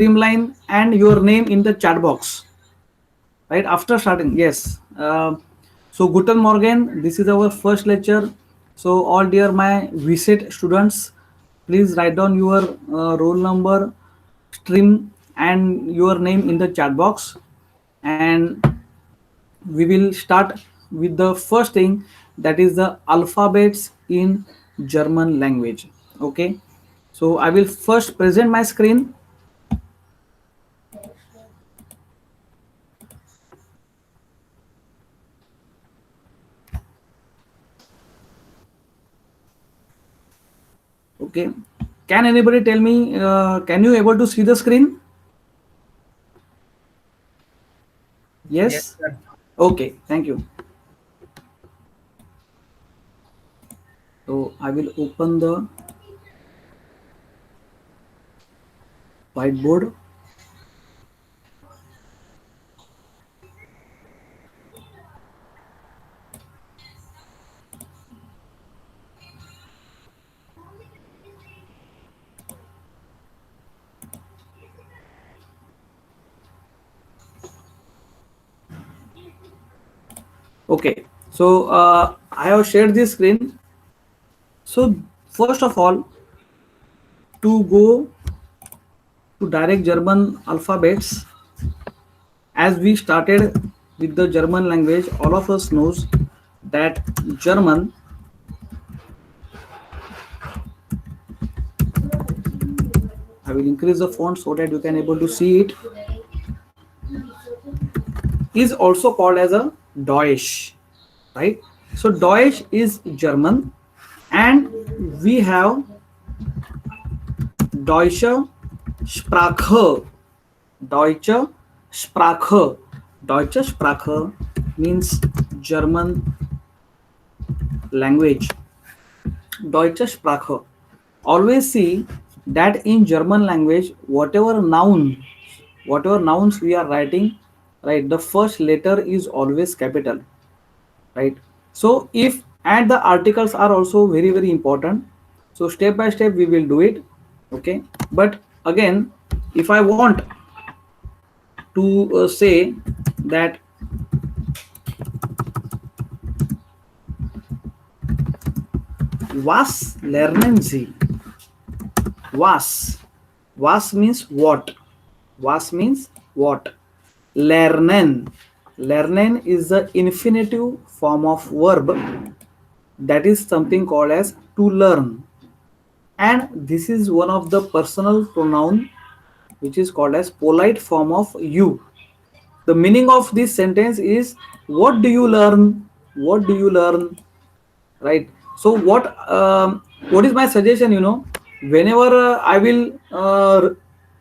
streamline and your name in the chat box. Right after starting, yes. So Guten Morgen, this is our first lecture. So all dear my visit students, please write down your roll number, stream and your name in the chat box, and we will start with the first thing, that is the alphabets in German language. Okay, so I will first present my screen. Okay, can anybody tell me, can you able to see the screen? Yes, Yes. sir. Okay, thank you. So I will open the whiteboard. Okay, so I have shared this screen. So first of all, to go to direct German alphabets, as we started with the German language, all of us knows that German, I will increase the font so that you can able to see it, is also called as a Deutsch, right? So Deutsch is German, and we have Deutsche Sprache. Deutsche Sprache. Deutsche Sprache means German language. Deutsche Sprache. Always see that in German language, whatever nouns we are writing, right, the first letter is always capital, right? So if, and the articles are also very very important. So step by step we will do it. Okay, but again, if I want to say that was lernen Sie, was, was means what, was means what, lernen, lernen is the infinitive form of verb, that is something called as to learn, and this is one of the personal pronoun which is called as polite form of you. The meaning of this sentence is, what do you learn, what do you learn, right? So what is my suggestion, whenever I will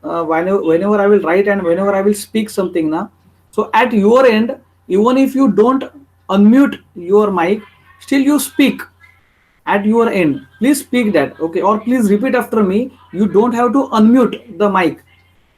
whenever I will write and whenever I will speak something now, so at your end, even if you don't unmute your mic, still you speak at your end, please speak that, okay, or please repeat after me. You don't have to unmute the mic,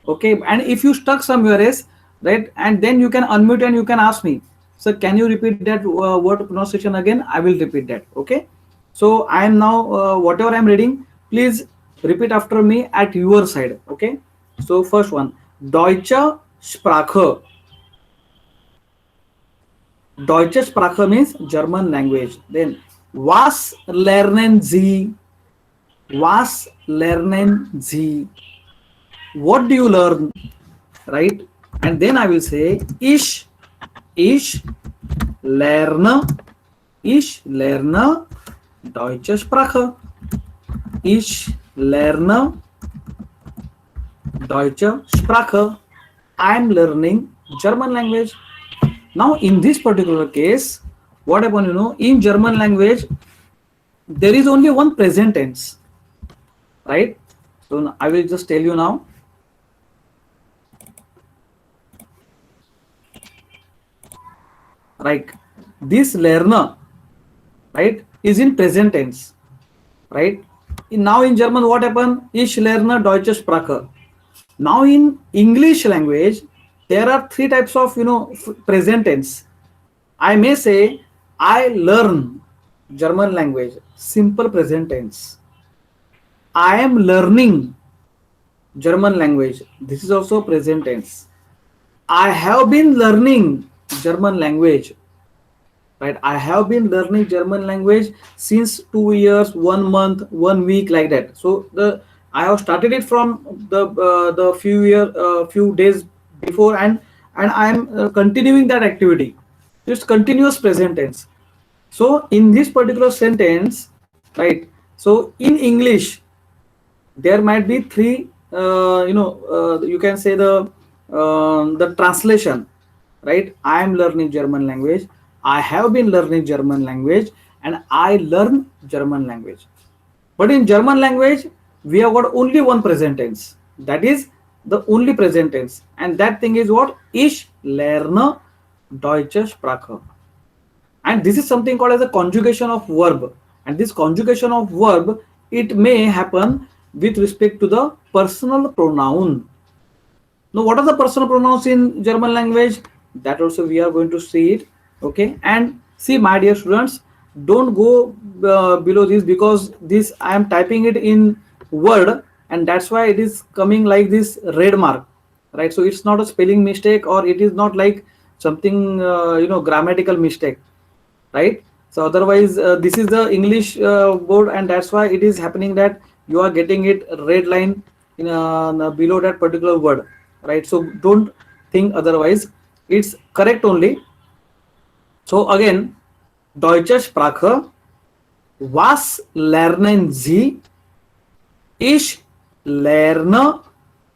okay? And if you stuck somewhere else, right, and then you can unmute and you can ask me, so can you repeat that word pronunciation again? I will repeat that, okay? So I am now whatever I am reading, please repeat after me at your side, okay? So first one, Deutsche Sprache. Deutsche Sprache means German language. Then was lernen Sie, was lernen Sie, what do you learn, right? And then I will say ich lerne, ich lerne deutsche Sprache, ich lerne deutsche Sprache, I am learning German language. Now in this particular case, what happened, in German language there is only one present tense, right? So I will just tell you now. Right, this learner, right, is in present tense, right? Now in German what happened, ich lerne deutsche Sprache. Now in English language there are three types of present tense. I may say I learn German language, simple present tense. I am learning, German language. This is also present tense. I have been learning German language. Right, I have been learning German language since 2 years, 1 month, 1 week, like that. So the I have started it from the few days before, and I am continuing that activity. It's continuous present tense. So in this particular sentence, right, so in English there might be three, you can say the translation, right? I am learning German language, I have been learning German language, and I learn German language. But in German language we have got only one present tense, that is the only present tense, and that thing is what? Ich lerne deutsche Sprache. And this is something called as a conjugation of verb, and this conjugation of verb, it may happen with respect to the personal pronoun. Now what are the personal pronouns in German language? That also we are going to see it. Okay, and see, my dear students, don't go below this, because this I am typing it in word, and that's why it is coming like this red mark, right? So it's not a spelling mistake, or it is not like something grammatical mistake, right? So otherwise this is the English board, and that's why it is happening that you are getting it red line in below that particular word, right? So don't think otherwise, it's correct only. So again, deutsche Sprache. Was lernen Sie? Ich lerne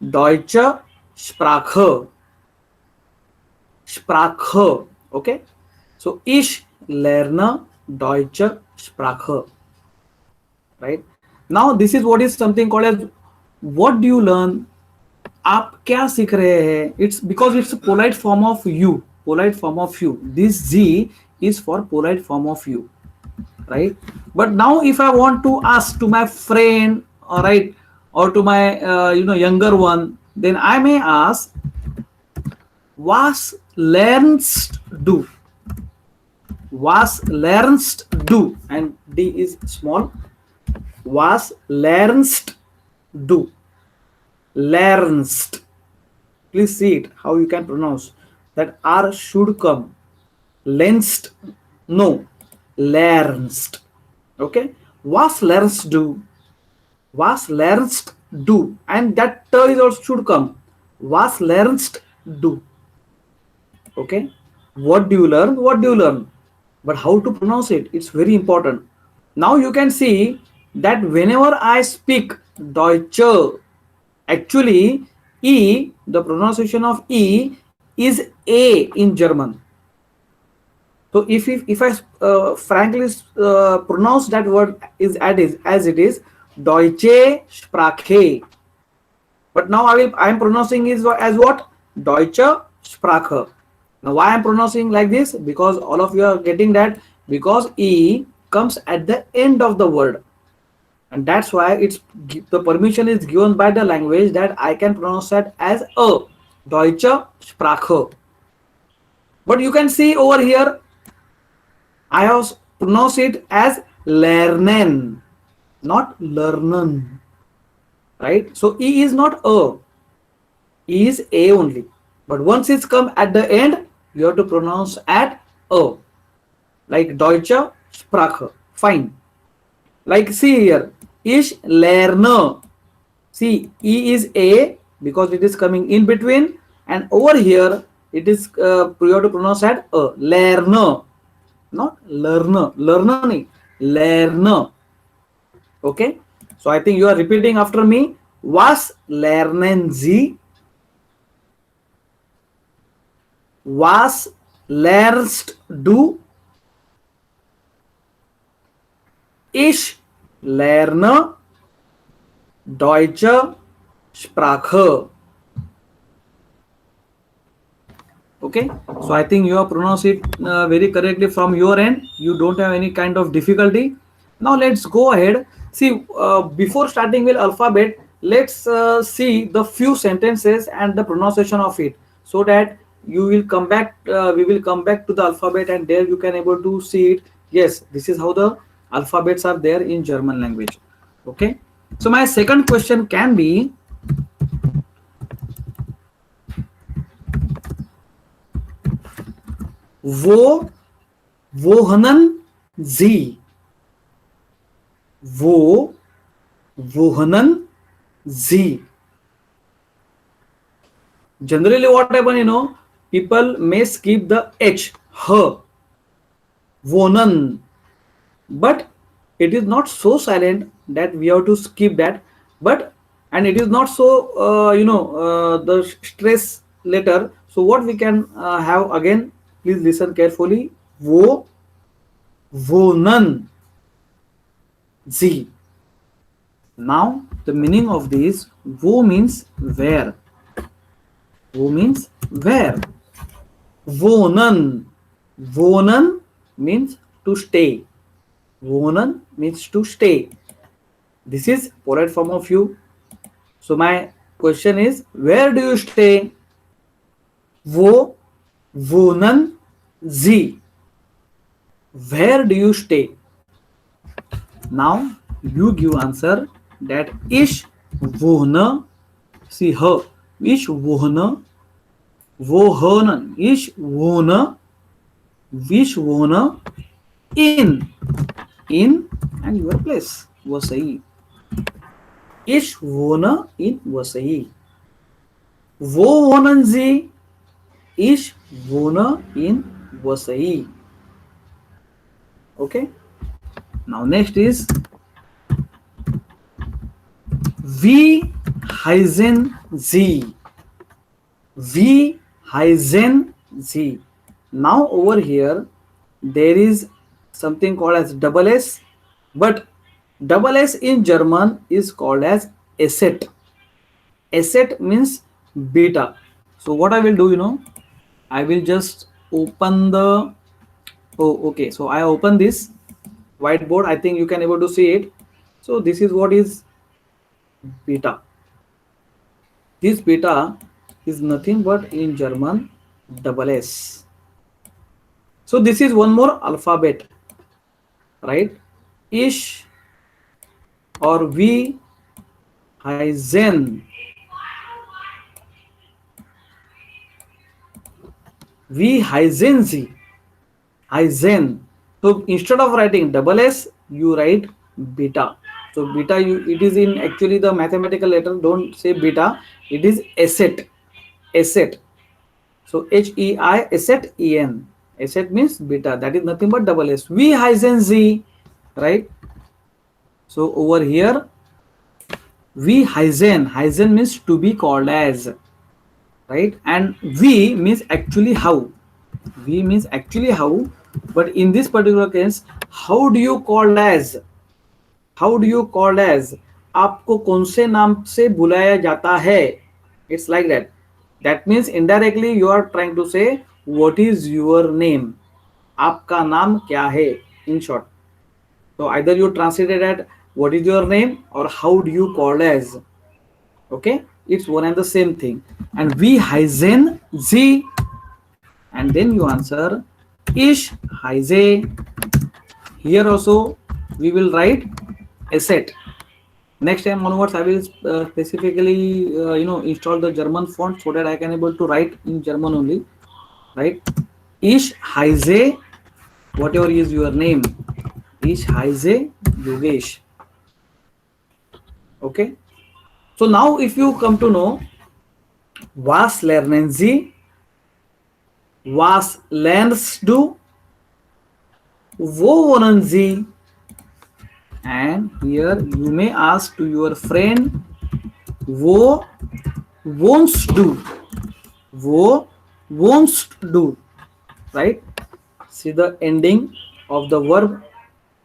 deutsche Sprache. Sprache. Okay, so ich lerne deutsche Sprache. Right now, this is what is something called as what do you learn? आप क्या सीख रहे हैं? It's because it's a polite form of you. Polite form of you. This Z is for polite form of you, right? But now, if I want to ask to my friend, all right, or to my younger one, then I may ask, was lernst du? Was lernst du? And D is small. Was lernst du? Lernst. Please see it how you can pronounce that R should come. Lernst, no, lernst. Okay, was lernst du? Was lernst du? And that T is also should come. Was lernst du? Okay, what do you learn? What do you learn? But how to pronounce it? It's very important. Now you can see that whenever I speak Deutsche, actually E, the pronunciation of E is A in German. So if I frankly pronounce that word is as it is Deutsche Sprache, but now I am pronouncing is as what? Deutsche Sprache. Now why I am pronouncing like this? Because all of you are getting that, because E comes at the end of the word, and that's why it's the permission is given by the language that I can pronounce that as a Deutsche Sprache. But you can see over here I have pronounced it as lernen, not lernen, right? So E is not a, E is A only, but once it's come at the end, you have to pronounce at a, like Deutsche Sprache. Fine. Like see here, ich lerne. See, E is A because it is coming in between, and over here it is you have to pronounce at a, lerne, not learner. Learner, learner. Okay, so I think you are repeating after me. Was lernen Sie? Was lernst du? Ich lerne deutsche Sprache. Okay, so I think you have pronounced it very correctly from your end. You don't have any kind of difficulty. Now let's go ahead. See, before starting with alphabet, let's see the few sentences and the pronunciation of it, so that you will come back. We will come back to the alphabet, and there you can able to see it. Yes, this is how the alphabets are there in German language. Okay, so my second question can be, वो वोहनन जी, वो वोहनन जी. Generally what happen, people may skip the h, her, wonan, but it is not so silent that we have to skip that. But and it is not so the stress letter. So what we can have again, please listen carefully. Wo wonan z. Now the meaning of this, wo means where, wo means where, wonan, wonan means to stay, wonan means to stay. This is polite form of you. So my question is, where do you stay? Wo wohnen Sie. Where do you stay? Now you give answer that ich wohne, see her. Ich wohne, wohnen. Ich wohne in and your place. Vasai. Ich wohne in Vasai. Wo wohnen Sie? Ich wohne in Vasai. Okay. Now next is, wie heißen Sie? Wie heißen Sie? Now over here there is something called as double S, but double S in German is called as Esset. Esset means beta. So what I will do, I will just open the, oh okay, so I open this whiteboard. I think you can able to see it. So this is what is beta. This beta is nothing but in German double S. So this is one more alphabet, right? Ich or wie heißen, wie heißen Sie, heißen. So instead of writing double S, you write beta. So beta, it is in actually the mathematical letter. Don't say beta. It is Esset. Esset. So HEI Esset EN. Esset means beta. That is nothing but double S. Wie heißen Sie, right? So over here, wie heißen. Heißen means to be called as, right? And wie means actually how. Wie means actually how. But in this particular case, how do you call as? How do you call as? आपको कौन से नाम से बुलाया जाता है? It's like that. That means indirectly you are trying to say what is your name? आपका नाम क्या है? In short. So either you translate it at what is your name or how do you call as? Okay, it's one and the same thing. And wie heißen Sie? And then you answer ich heiße. Here also we will write Esset. Next time onwards I will specifically install the German font so that I can able to write in German only, right? Ich heiße, whatever is your name. Ich heiße Yogesh. Okay. So now if you come to know, was lernen Sie? Was lernst du? Wo wohnen Sie? And here you may ask to your friend, wo wohnst du? Wo wohnst du? Right? See the ending of the verb.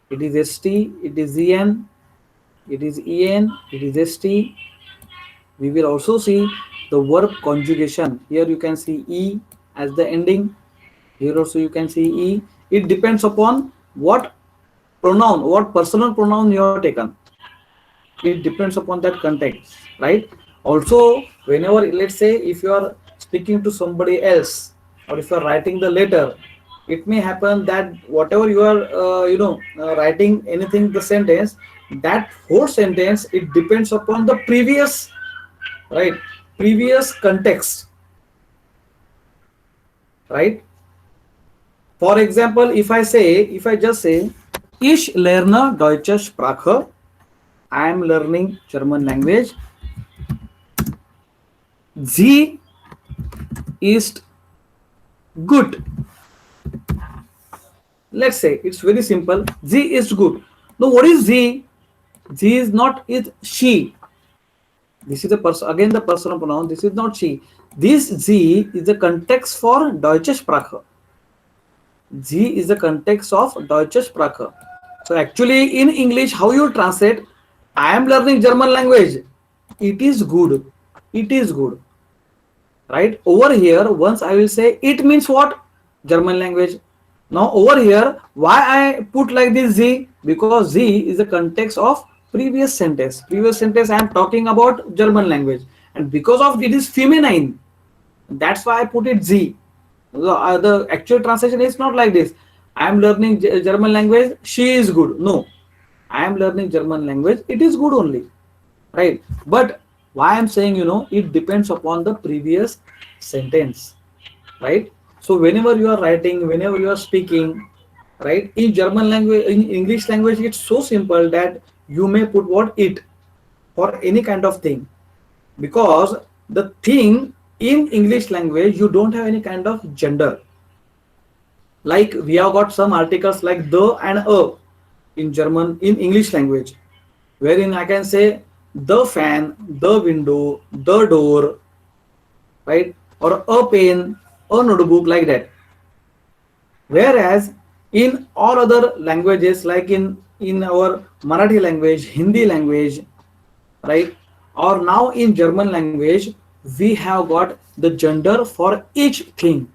It is st, it is en, it is en, it is st. We will also see the verb conjugation. Here you can see e as the ending. Here also you can see e. It depends upon what pronoun, what personal pronoun you have taken. It depends upon that context, right? Also, whenever, let's say, if you are speaking to somebody else, or if you are writing the letter, it may happen that whatever you are, writing anything, the sentence, that whole sentence, it depends upon the previous, right? Previous context, right? For example, if I just say, ich lerne deutsche Sprache, I am learning German language. Sie ist gut. Let's say it's very simple. Sie ist gut. Now, what is sie? Sie is not it she. This is the person, again the personal pronoun. This is not she. This sie is the context for Deutsche Sprache. Sie is the context of Deutsche Sprache. So actually in English, how you translate? I am learning German language. It is good. It is good. Right? Over here, once I will say it means what? German language. Now over here, why I put like this Z? Because Z is the context of previous sentence. Previous sentence I am talking about German language. And because of it is feminine, that's why I put it Z. The actual translation is not like this. I am learning German language. She is good. No. I am learning German language. It is good only. Right? But why I am saying, it depends upon the previous sentence. Right? So whenever you are writing, whenever you are speaking, right, in German language, in English language, it's so simple that you may put what it for any kind of thing, because the thing in English language, you don't have any kind of gender. Like we have got some articles like the and a in German, in English language, wherein I can say the fan, the window, the door, right, or a pen, a notebook, like that. Whereas in all other languages, like in our Marathi language, Hindi language, right, or now in German language, we have got the gender for each thing.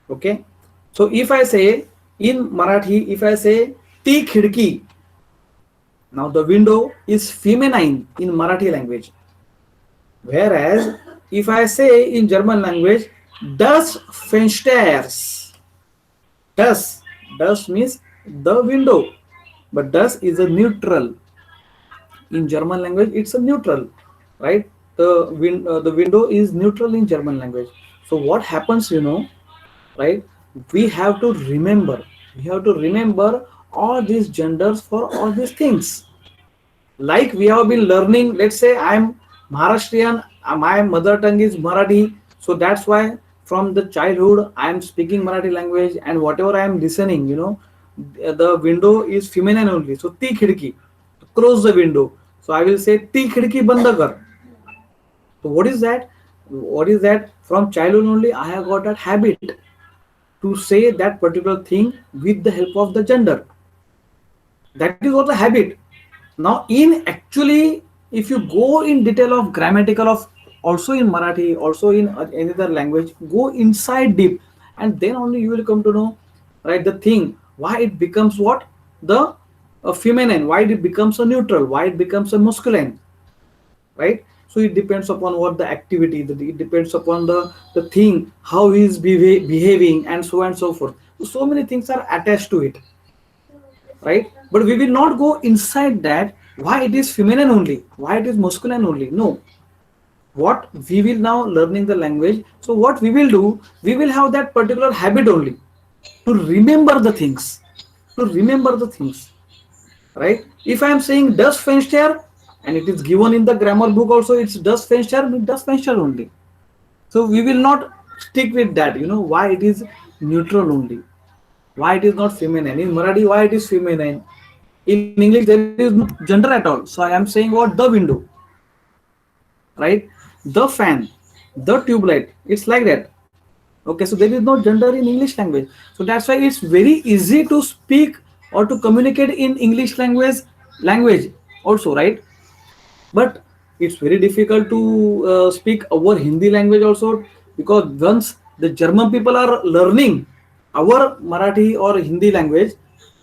Okay, so if I say in Marathi, if I say ti khidki, now the window is feminine in Marathi language. Whereas if I say in German language, das Fensters, das means the window, but das is a neutral. In German language, it's a neutral, right? The window is neutral in German language. So what happens, right? We have to remember. We have to remember all these genders for all these things. Like we have been learning, let's say I'm Maharashtrian, my mother tongue is Marathi, so that's why from the childhood I am speaking Marathi language, and whatever I am listening, the window is feminine only. So ti khidki, close the window. So I will say ti khidki banda kar. So what is that? What is that? From childhood only I have got that habit to say that particular thing with the help of the gender. That is what the habit. Now in actually, if you go in detail of grammatical of also in Marathi, also in any other language, go inside deep, and then only you will come to know, right, the thing, why it becomes what? The feminine, why it becomes a neutral, why it becomes a masculine, right? So it depends upon what the activity, it depends upon the thing, how he is behaving, and so on and so forth. So many things are attached to it, right? But we will not go inside that, why it is feminine only, why it is masculine only. No. What we will now learning the language, so what we will do, we will have that particular habit only to remember the things, right? If I am saying das Fenster, and it is given in the grammar book also, it's das Fenster only. So we will not stick with that, why it is neutral only, why it is not feminine. In Marathi, why it is feminine. In English, there is no gender at all. So I am saying what? The window, right? The fan, the tube light. It's like that. Okay, so there is no gender in English language. So that's why it's very easy to speak or to communicate in English language also, right? But it's very difficult to speak our Hindi language also, because once the German people are learning our Marathi or Hindi language,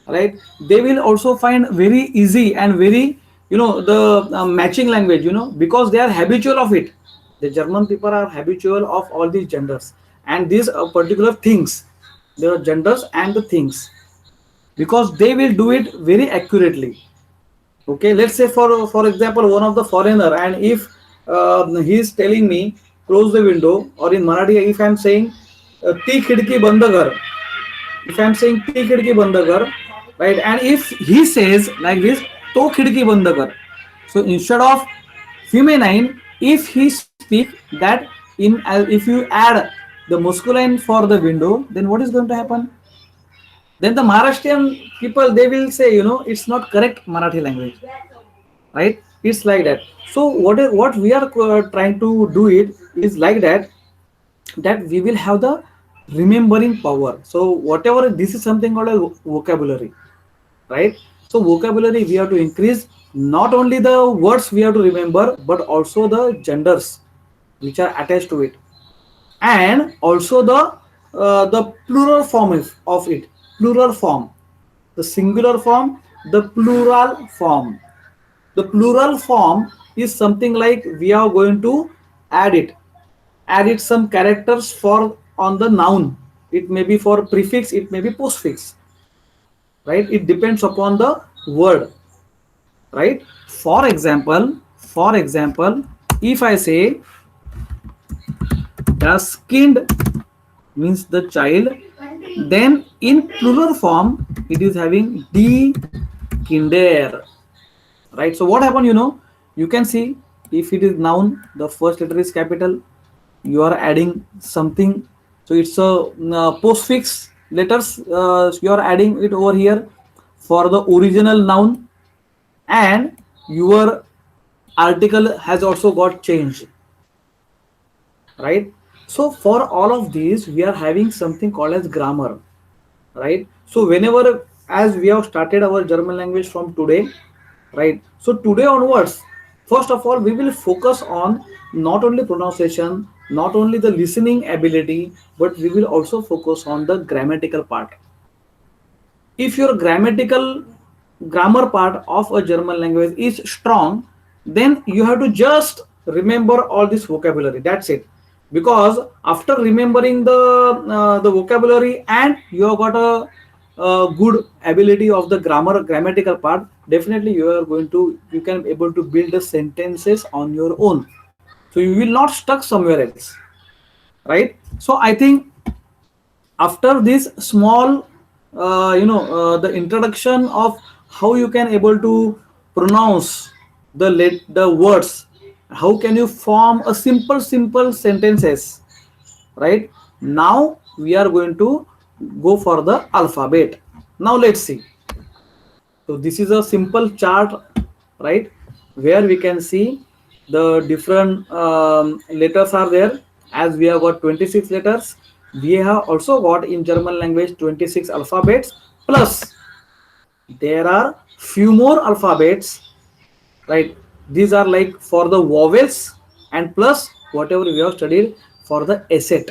right, they will also find very easy and very, the matching language, because they are habitual of it. The German people are habitual of all these genders and these particular things, the genders and the things, because they will do it very accurately. Okay, let's say for example, one of the foreigner, and if he is telling me close the window, or in Marathi if I am saying ती खिडकी बंद कर. If I'm saying ती खिडकी बंद कर, right? And if he says like this, तो खिडकी बंद कर. So instead of feminine, if he speak that in if you add the masculine for the window, then what is going to happen? Then the Maharashtrian people, they will say, it's not correct Marathi language, right? It's like that. So what we are trying to do it is like that we will have the remembering power. So whatever, this is something called a vocabulary, right? So vocabulary we have to increase, not only the words we have to remember, but also the genders which are attached to it, and also the plural form of it. Plural form, the singular form, the plural form. The plural form is something like we are going to add it add it some characters for on the noun. It may be for prefix, it may be postfix, right? It depends upon the word, right? For example, if I say the skinned means the child, then in plural form it is having d kinder, right? So what happened, you can see, if it is noun, the first letter is capital, you are adding something, so it's a postfix letters, you are adding it over here for the original noun, and your article has also got changed, right? So for all of these we are having something called as grammar, right? So whenever, as we have started our German language from today, right? So today onwards, first of all we will focus on not only pronunciation, not only the listening ability, but we will also focus on the grammatical part. If your grammar part of a German language is strong, then you have to just remember all this vocabulary, that's it. Because after remembering the vocabulary, and you have got a good ability of the grammatical part, definitely you can able to build the sentences on your own, so you will not stuck somewhere else, right? So I think after this small the introduction of how you can able to pronounce the words, how can you form a simple sentences, right? Now we are going to go for the alphabet. Now let's see. So this is a simple chart, right, where we can see the different letters are there. As we have got 26 letters, we have also got in German language 26 alphabets, plus there are few more alphabets, right? These are like for the vowels, and plus whatever we have studied for the asset,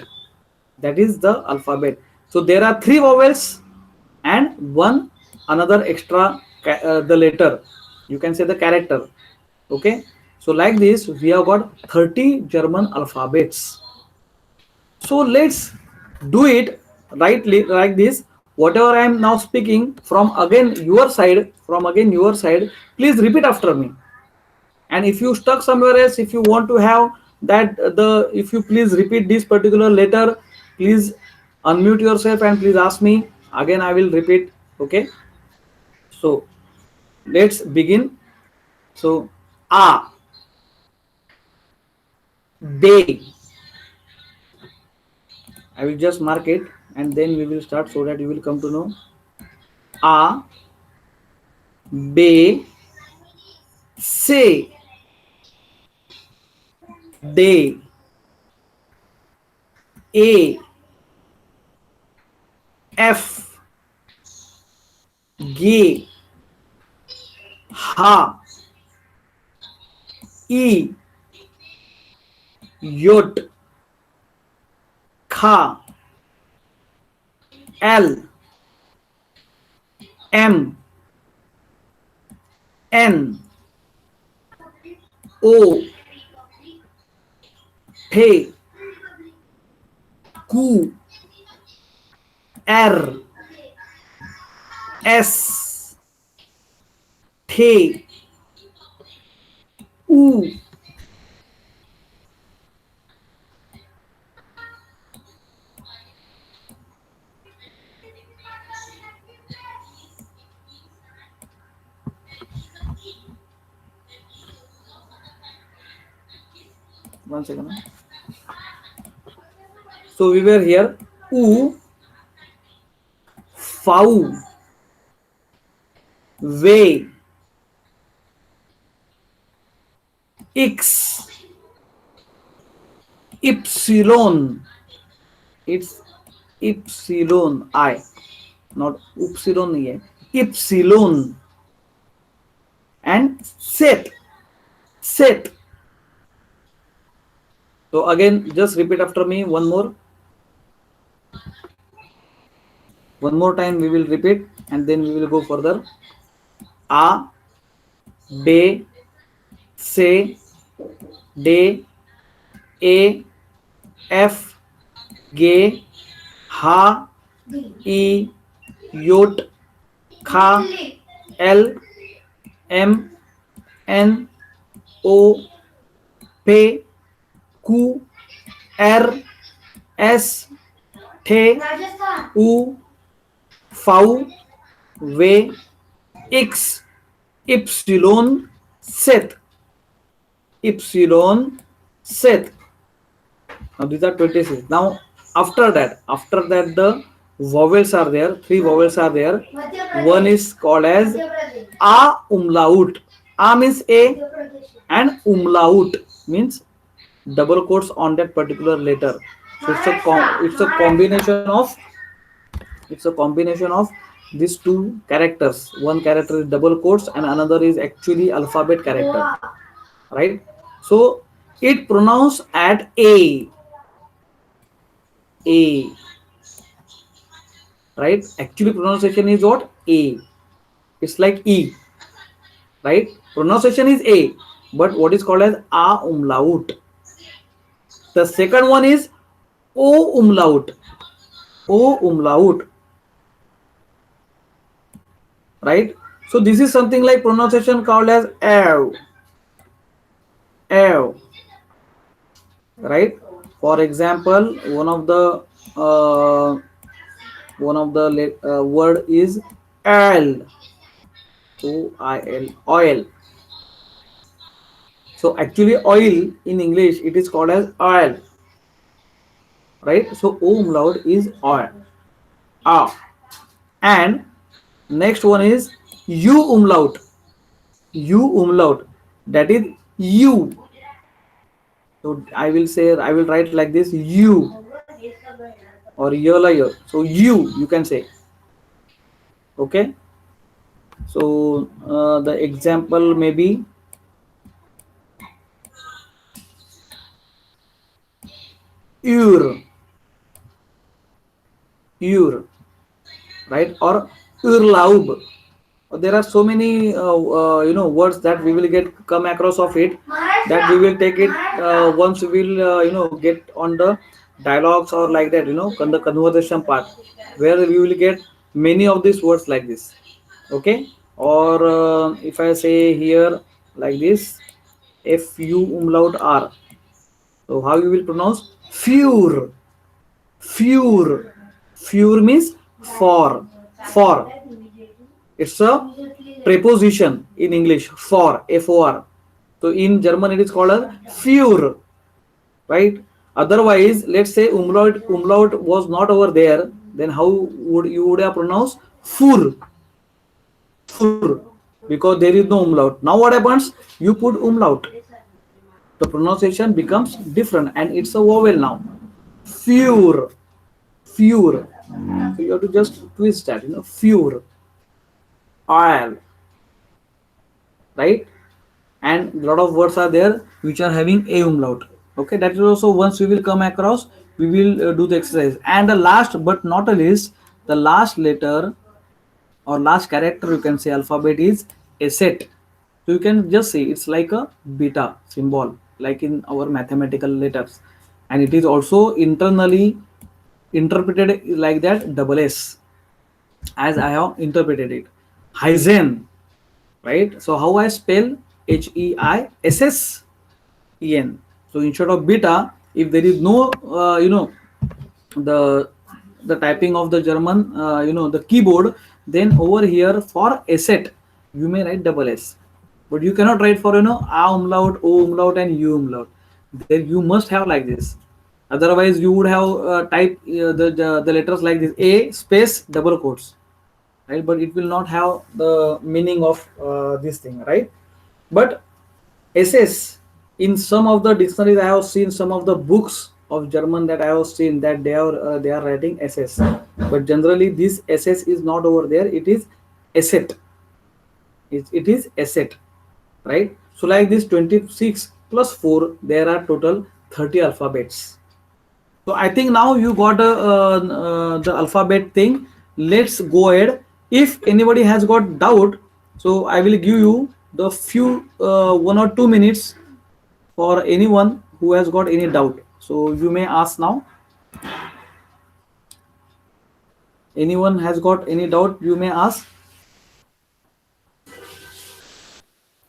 that is the alphabet. So there are three vowels and one another extra the letter, you can say the character, okay? So like this we have got 30 German alphabets. So let's do it rightly like this. Whatever I am now speaking from again your side, please repeat after me. And if you stuck somewhere else, if you want to have that if you please repeat this particular letter, please unmute yourself and please ask me again, I will repeat, okay? So let's begin. So a, b, I will just mark it and then we will start so that you will come to know. A, b, c, d, a, f, g, h, e, yot, kha, l, m, n, o, p, q, r, s, t, u, one second. So we were here. U, fau, way, x, epsilon. It's epsilon I, not upsilon नहीं है. Epsilon and set. Set. So again, just repeat after me one more. One more time we will repeat and then we will go further. A, B, C, D, A, F, G, H, E, Yot, K, L, M, N, O, P, Q, R, S, T, U, V, W, X, epsilon, set. Epsilon, set. Now these are 26. Now after that the vowels are there. 3 vowels are there. One is called as a umlaut. A means a and umlaut means double quotes on that particular letter. So it's a combination of these two characters. One character is double quotes and another is actually alphabet character, right? So it pronounced at a, right? Actually pronunciation is what? A. It's like E, right? Pronunciation is A, but what is called as a umlaut. The second one is O umlaut. O umlaut, right? So this is something like pronunciation called as ev, right? For example, one of the word is oil, O-I-L, oil. So actually oil in English it is called as oil, right? So O umlaut is oil. And next one is U umlaut. That is U. So I will write like this, U or yolayo. So you can say. Okay. So the example may be ur, right? Or urlaub. There are so many words that we will come across of it, that we will take it once we will get on the dialogues or like that, on the conversation part, where we will get many of these words like this. Okay. Or if I say here like this, fu umlaut r, so how you will pronounce fure means for. It's a preposition in English, for, F-O-R. So in German it is called as fure, right? Otherwise, let's say umlaut was not over there, then how would you have pronounced fur, because there is no umlaut. Now what happens? You put umlaut, the pronunciation becomes different and it's a vowel now. Fure. So you have to just twist that, fure, oil, right? And a lot of words are there which are having a umlaut. Okay, that is also once we will come across, we will do the exercise. And the last but not the least, the last letter or last character, you can say, alphabet is a set. So you can just see it's like a beta symbol, like in our mathematical letters, and it is also internally interpreted like that, double S, as I have interpreted it. Heissen, right? So how I spell? Heissen. So instead of beta, if there is no the typing of the German the keyboard, then over here for a set you may write double S, but you cannot write for a umlaut, O umlaut and U umlaut. There you must have like this. Otherwise, you would have type the letters like this: A space double quotes, right? But it will not have the meaning of this thing, right? But SS, in some of the dictionaries I have seen, some of the books of German that I have seen, that they are writing SS, but generally this SS is not over there. It is asset. It is asset, right? So like this 26 plus 4, there are total 30 alphabets. So I think now you got the alphabet thing. Let's go ahead. If anybody has got doubt, so I will give you the few 1 or 2 minutes for anyone who has got any doubt. So you may ask now. Anyone has got any doubt, you may ask.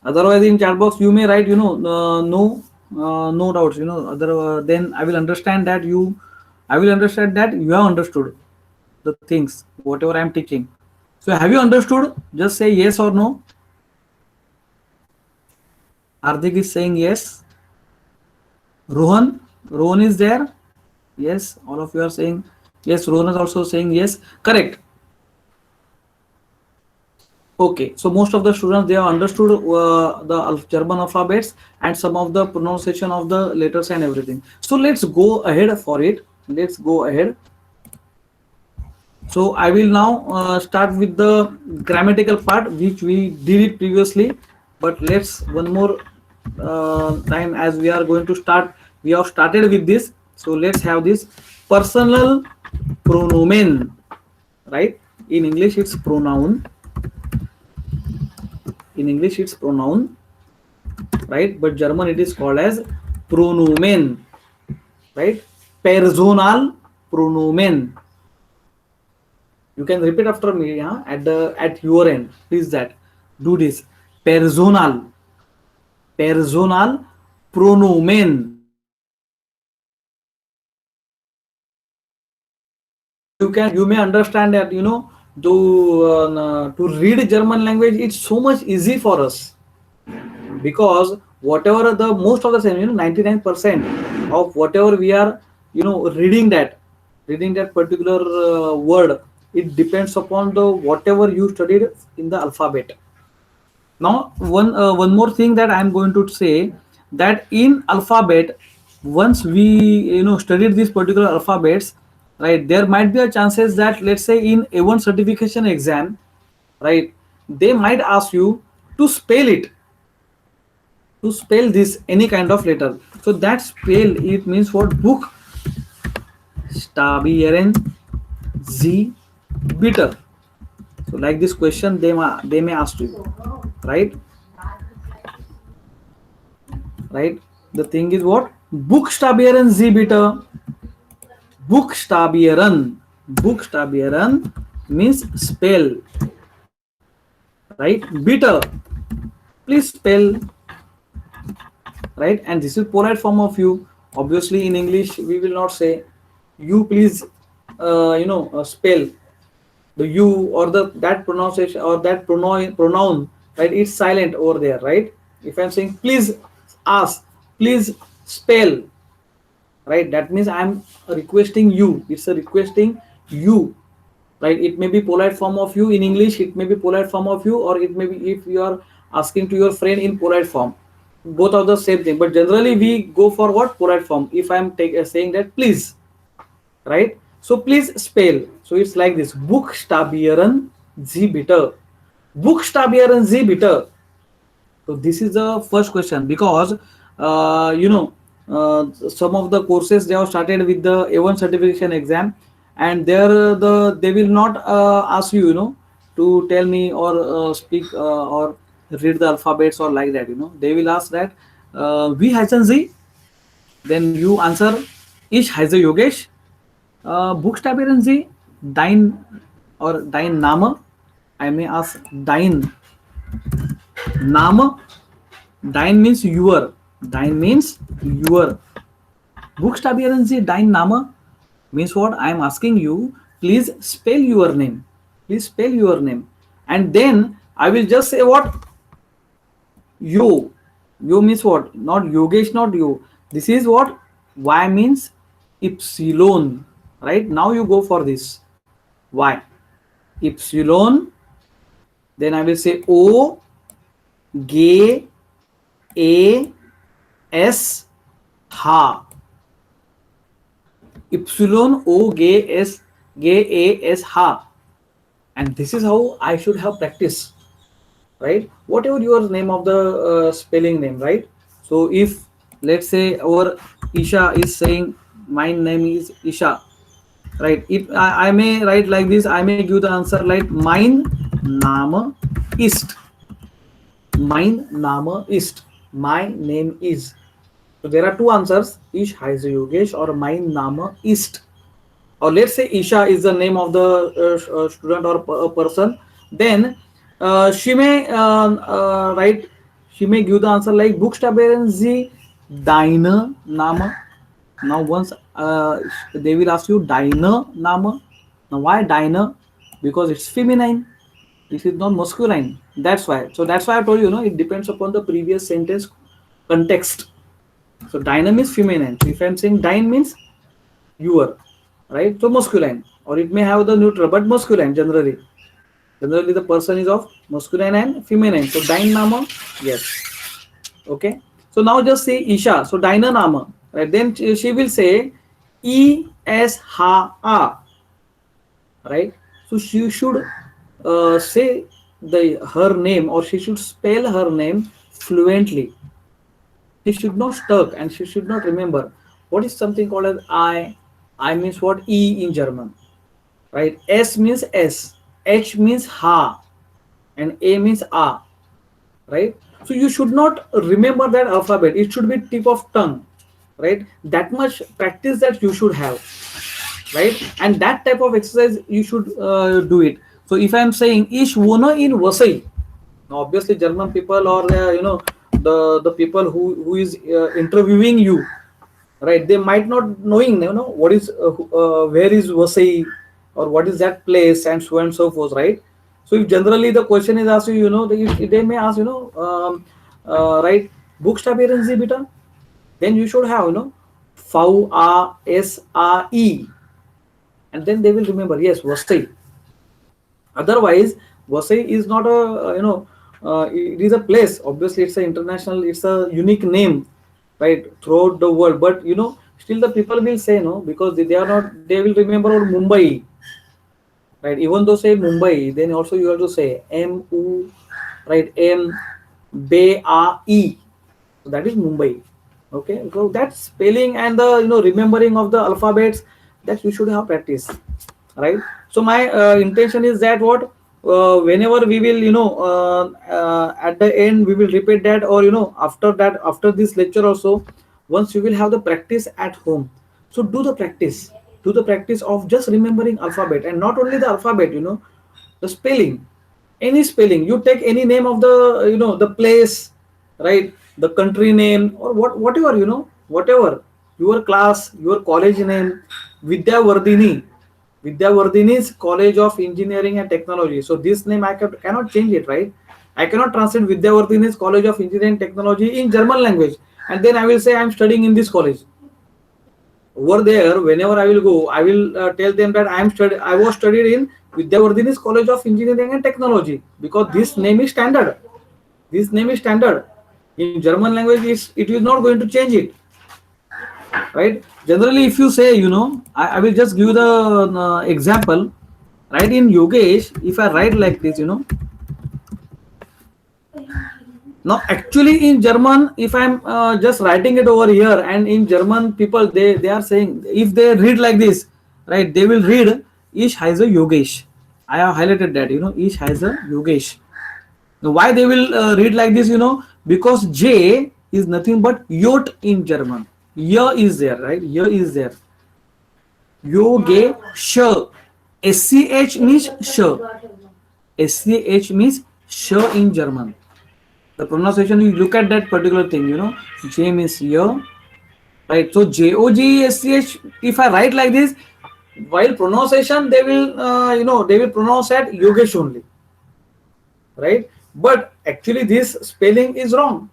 Otherwise, in chat box you may write, no doubts. Then I will understand that you have understood the things whatever I am teaching. So have you understood? Just say yes or no. Hardik is saying yes. Rohan is there. Yes, all of you are saying yes. Rohan is also saying yes. Correct. Okay, so most of the students, they have understood the German alphabets and some of the pronunciation of the letters and everything. So let's go ahead for it. Let's go ahead. So I will now start with the grammatical part, which we did it previously, but let's one more time, as we are going to start. We have started with this, so let's have this personal pronomen, right? In English it's pronoun. In English it's pronoun, right? But German it is called as pronomen, right? Personal pronomen. You can repeat after me, at your end. Please do this. Personal pronomen. You may understand that to read German language, it's so much easy for us, because whatever the most of the time, 99% of whatever we are reading that particular word, it depends upon the whatever you studied in the alphabet. Now one more thing that I am going to say, that in alphabet, once we studied these particular alphabets, right, there might be a chances that, let's say, in A1 certification exam, right, they might ask you to spell it, to spell this any kind of letter. So that spell it means what? Book stabieren z bitter. So like this question they may ask you, right? The thing is what? Buchstabieren Sie bitte. Buchstabieren means spell, right? Bitte, please spell, right? And this is polite form of you. Obviously in English we will not say you please spell the you, or that pronunciation, or that pronoun, right? It's silent over there, right? If I'm saying please ask, please spell, right, that means I'm requesting you. It's a requesting you, right? It may be polite form of you in English, it may be polite form of you, or it may be if you are asking to your friend in polite form. Both are the same thing, but generally we go for what? Polite form. If I'm saying that please, right? So please spell. So it's like this: Buchstabieren Sie bitte. Buchstabieren Sie bitte. So this is the first question, because some of the courses, they have started with the A1 certification exam, and there they will not ask you to tell me or speak or read the alphabets or like that. They will ask that wie heißen Sie? Then you answer, ich heiße Yogesh. Buchstabieren Sie dein or dein Name? I may ask dein Name. Dein means your. Dein means your. Buchstabieren Sie dein Name means what? I am asking you, please spell your name. Please spell your name. And then I will just say what? Yo. Yo means what? Not Yogesh, not you. This is what y means epsilon, right? Now you go for this y epsilon, then I will say o g a s ha, epsilon o g a s ha, and this is how I should have practiced, right? Whatever your name of the spelling name, right? So if let's say our Isha is saying my name is Isha, right? If I may write like this, I may give the answer like mein Name ist, mein Name ist, my name is. So there are two answers: Ich heiße Yogesh or mein Name ist. Or let's say Isha is the name of the student or person, then she may write, she may give the answer like Buchstabieren Sie deine Name. Now once they will ask you deine Name. Now why deine? Because it's feminine. This is not masculine. That's why. So that's why I told you, it depends upon the previous sentence context. So deine means feminine. So if I'm saying dein means your, right? So masculine, or it may have the neutral, but masculine generally. Generally, the person is of masculine and feminine. So dein Name, yes. Okay. So now just say Isha. So deine Name, right? Then she will say E S H A, right? So she should say her name, or she should spell her name fluently. She should not stuck, and she should not remember what is something called as I. I means what? E in German, right? S means S, H means ha, and A means a, right? So you should not remember that alphabet. It should be tip of tongue, right? That much practice that you should have, right? And that type of exercise you should do it. So if I am saying Ich wohne in Vasai, now obviously German people, or the people who is interviewing you, right? They might not knowing, what is where is Vasai, or what is that place, and so forth, right? So if generally the question is asked you, they may ask, right, Buchstabieren Sie bitte, then you should have, VASAE, and then they will remember, yes, Vasai. Otherwise, Vasai is not a, it is a place. Obviously, it's a international, it's a unique name, right, throughout the world. But still the people will say no, because they are not. They will remember Mumbai, right? Even though say Mumbai, then also you have to say MU, right? MBAE. So that is Mumbai. Okay, so that spelling and the remembering of the alphabets, that you should have practice, right? So my intention is that what whenever we will at the end we will repeat that, or after that, after this lecture also, once you will have the practice at home, so do the practice of just remembering alphabet, and not only the alphabet, the spelling, any spelling. You take any name of the the place, right, the country name, or whatever, whatever, your class, your college name, Vidyavardhini. Vidyavardhini's College of Engineering and Technology. So this name I cannot change it, right? I cannot translate Vidyavardhini's College of Engineering and Technology in German language, and then I will say I am studying in this college. Over there, whenever I will go, I will tell them that I was studied in Vidyavardhini's College of Engineering and Technology, because this name is standard. This name is standard. In German language, it is not going to change it, right? Generally, if you say, I will just give the example, right? In Yogesh, if I write like this, now actually in German, if I'm just writing it over here, and in German people, they are saying, if they read like this, right, they will read Ich heiße Yogesh. I have highlighted that, Ich heiße Yogesh. Now why they will read like this, because J is nothing but Yot in German. Y is there, right? Y is there. Yoge sh. SCH means sh. SCH means sh in German. The pronunciation, you look at that particular thing, J means Y, right? So JOGSCH, if I write like this, while pronunciation, they will, they will pronounce at Yogesh only, right? But actually, this spelling is wrong.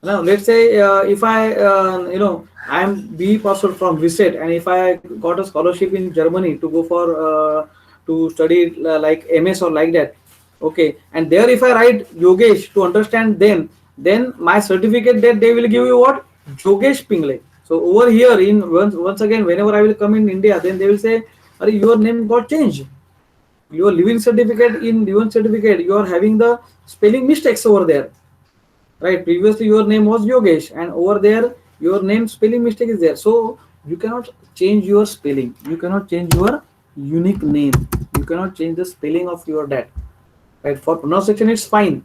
Now, let's say if I, I am B person from Viset, and if I got a scholarship in Germany to go for to study like MS or like that, okay, and there if I write Yogesh to understand them, then my certificate that they will give you what Yogesh Pingle. So over here in once again, whenever I will come in India, then they will say, "Are your name got changed? Your living certificate in living certificate, you are having the spelling mistakes over there." Right, previously your name was Yogesh, and over there your name spelling mistake is there, so you cannot change your spelling, you cannot change your unique name, you cannot change the spelling of your dad. Right, for pronunciation it's fine,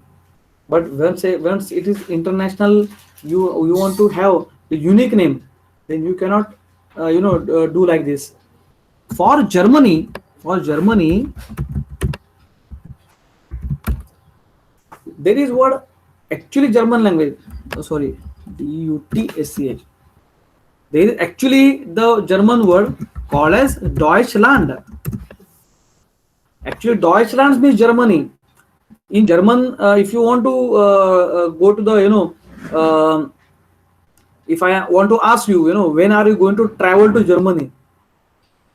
but once it is international, you want to have the unique name, then you cannot do like this. For Germany, there is what actually German language, sorry, Dutsch, there is actually the German word called as Deutschland. Actually, Deutschland means Germany. In German, if you want to go to the, if I want to ask you, when are you going to travel to Germany,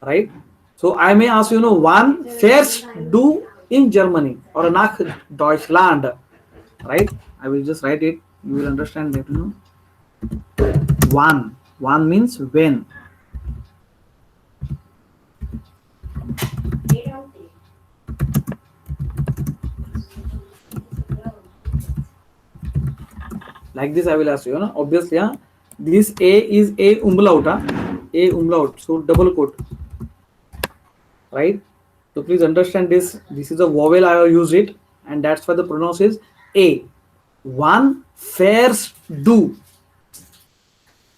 right? So I may ask, wann fährst du in Germany or nach Deutschland, right? I will just write it. You will understand that, Wann. Wann means when. Like this I will ask you, obviously, this A is A umlaut, A umlaut, so double quote, right? So please understand this. This is a vowel I have used it, and that's why the pronounce is A. One fairs do.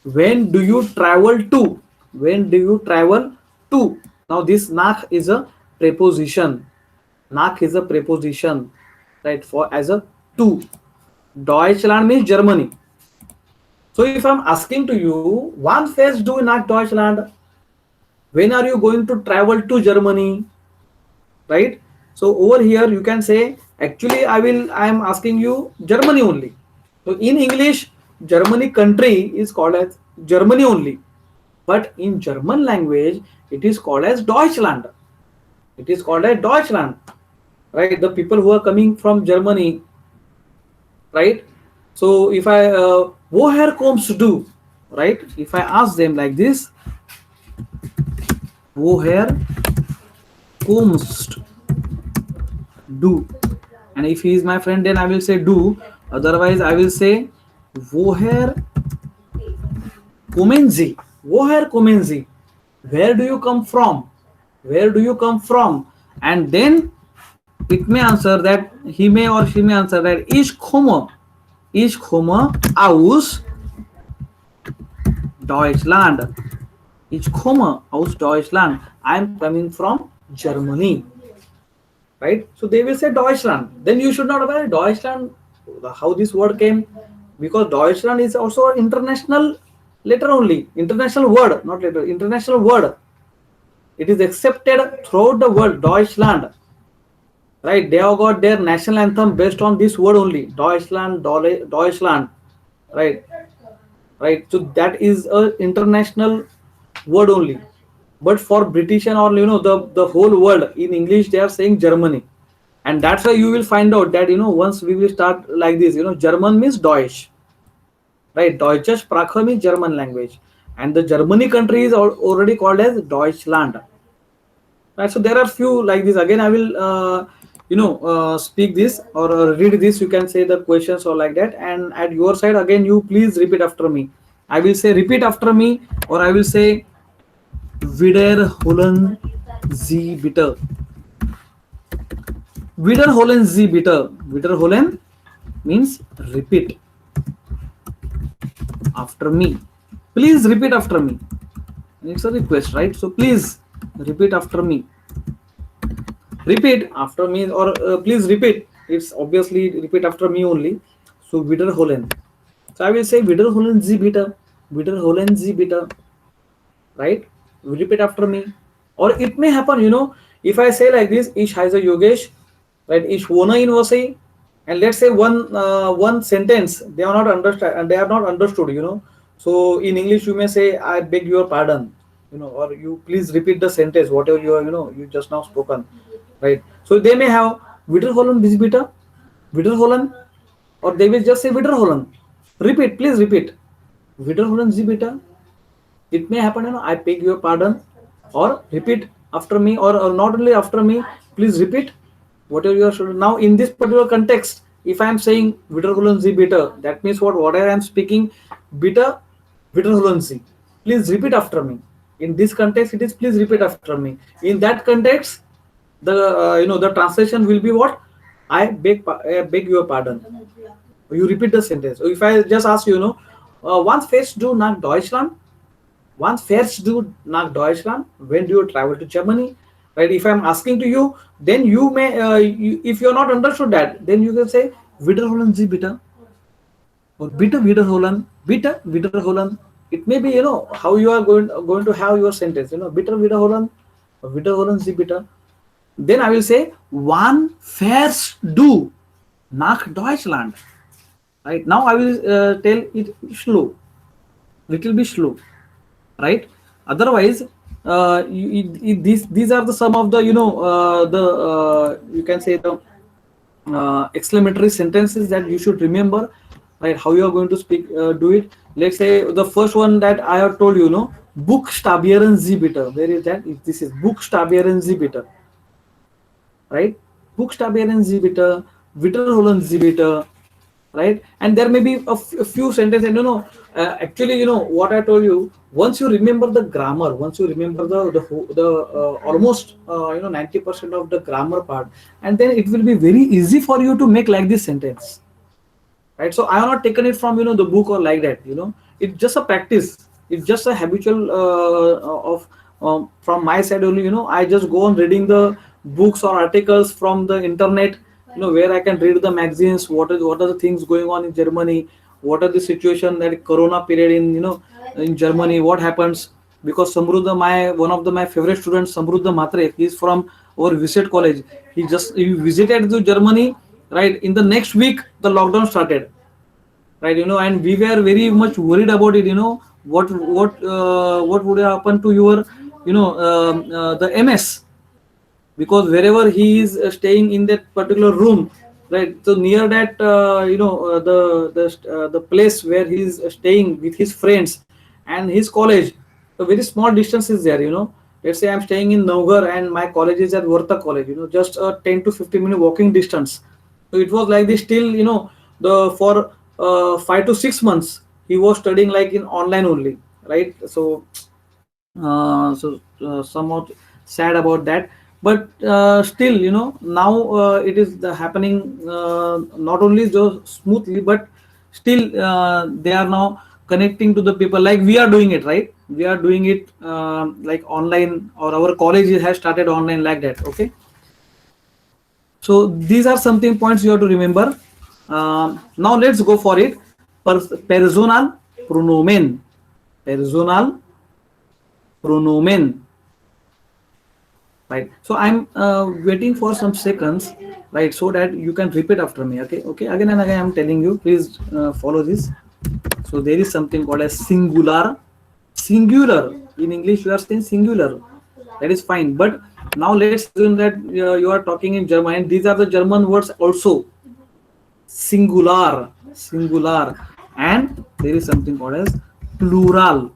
When do you travel to? When do you travel to? Now this nach is a preposition. Nach is a preposition, right? For as a to. Deutschland means Germany. So if I'm asking to you, one fährst du nach Deutschland? When are you going to travel to Germany? Right? So over here you can say, actually I am asking you Germany only. So in English, Germany country is called as Germany only. But in German language, it is called as Deutschland. It is called as Deutschland. Right? The people who are coming from Germany, right? So if I woher kommst du, right? If I ask them like this, woher kommst du, and if he is my friend, then I will say du. Otherwise, I will say woher kommen Sie? Woher kommen Sie? Where do you come from? Where do you come from? And then it may answer that, he may or she may answer that ich komme aus Deutschland. Ich komme aus Deutschland. I am coming from Germany. Right? So they will say Deutschland. Then you should not know Deutschland, how this word came, because Deutschland is also an international letter only, international word, not letter, international word. It is accepted throughout the world, Deutschland. Right? They have got their national anthem based on this word only, Deutschland, Deutschland. Right? Right? So that is an international word only. But for British and or the whole world, in English they are saying Germany, and that's why you will find out that once we will start like this, German means Deutsch, right? Deutsche Sprache means German language, and the Germany country is already called as Deutschland. Right? So there are few like this. Again, I will speak this or read this. You can say the questions or like that, and at your side again you please repeat after me. I will say repeat after me, or I will say Wiederholen Sie bitte. Wiederholen Sie bitte. Wiederholen means repeat after me. Please repeat after me. It's a request, right? So please repeat after me. Repeat after me, or please repeat. It's obviously repeat after me only. So Wiederholen. So I will say Wiederholen Sie bitte. Wiederholen Sie bitte. Right? Repeat after me. Or it may happen, if I say like this, ich heiße Yogesh, right? Ich wohne in Vasai, and let's say one sentence they are not understand and they are not understood, so in English you may say, I beg your pardon, or you please repeat the sentence whatever you are, you just now spoken, right? So they may have wiederholen bitte, wiederholen, or they will just say wiederholen, repeat, please repeat, wiederholen Sie bitte. It may happen, I beg your pardon, or repeat after me, or not only after me, please repeat whatever you are sure. Now in this particular context, if I am saying wiederholen Sie bitte, that means what I am speaking, bitte wiederholen Sie, please repeat after me. In this context it is please repeat after me. In that context, the the translation will be what, I beg your pardon, you repeat the sentence. So if I just ask you, once fährst du nach Deutschland, once fährst du nach Deutschland, when do you travel to Germany, right? If I'm asking to you, then you may, if you're not understood that, then you can say wiederholen Sie bitte, or bitte wiederholen, bitte wiederholen. It may be, how you are going to have your sentence, bitte wiederholen, or wiederholen Sie bitte. Then I will say, wann fährst du nach Deutschland, right? Now I will tell it slow, little bit slow, right? Otherwise, these are the some of the, you can say the exclamatory sentences that you should remember, right? How you are going to speak, do it. Let's say the first one that I have told you, buchstabieren Sie bitte. Where is that? This is buchstabieren Sie bitte, right? Buchstabieren Sie bitte, wiederholen Sie bitte, right? And there may be a few sentences, and actually, what I told you, once you remember the grammar, once you remember the almost 90% of the grammar part, and then it will be very easy for you to make like this sentence, right? So I have not taken it from the book or like that, it's just a practice, it's just a habitual of from my side only. I just go on reading the books or articles from the internet, where I can read the magazines, what are the things going on in Germany, what are the situation that corona period in Germany, what happens, because Samruddha, one of my favorite students, Samruddha Matre, he is from our Visit College. He visited to Germany, right? In the next week the lockdown started, right? And we were very much worried about it, what would happen to your the MS, because wherever he is staying in that particular room, right? So near that the place where he is staying with his friends and his college, a very small distance is there. Let's say I'm staying in Naugar and my college is at Varta College, just a 10 to 15 minute walking distance. So it was like this till the for 5 to 6 months he was studying like in online only, right? So somewhat sad about that, but still, now it is happening not only so smoothly, but still they are now connecting to the people, like we are doing it, right? We are doing it like online, or our college has started online like that. Okay, so these are something points you have to remember. Now let's go for it. Personal pronomen, personal pronomen, right? So I'm waiting for some seconds, right, so that you can repeat after me. Okay, again and again I'm telling you, please follow this. So there is something called as singular. In English you are saying singular, that is fine, but now let's assume that you are talking in German, and these are the German words also, singular, and there is something called as plural,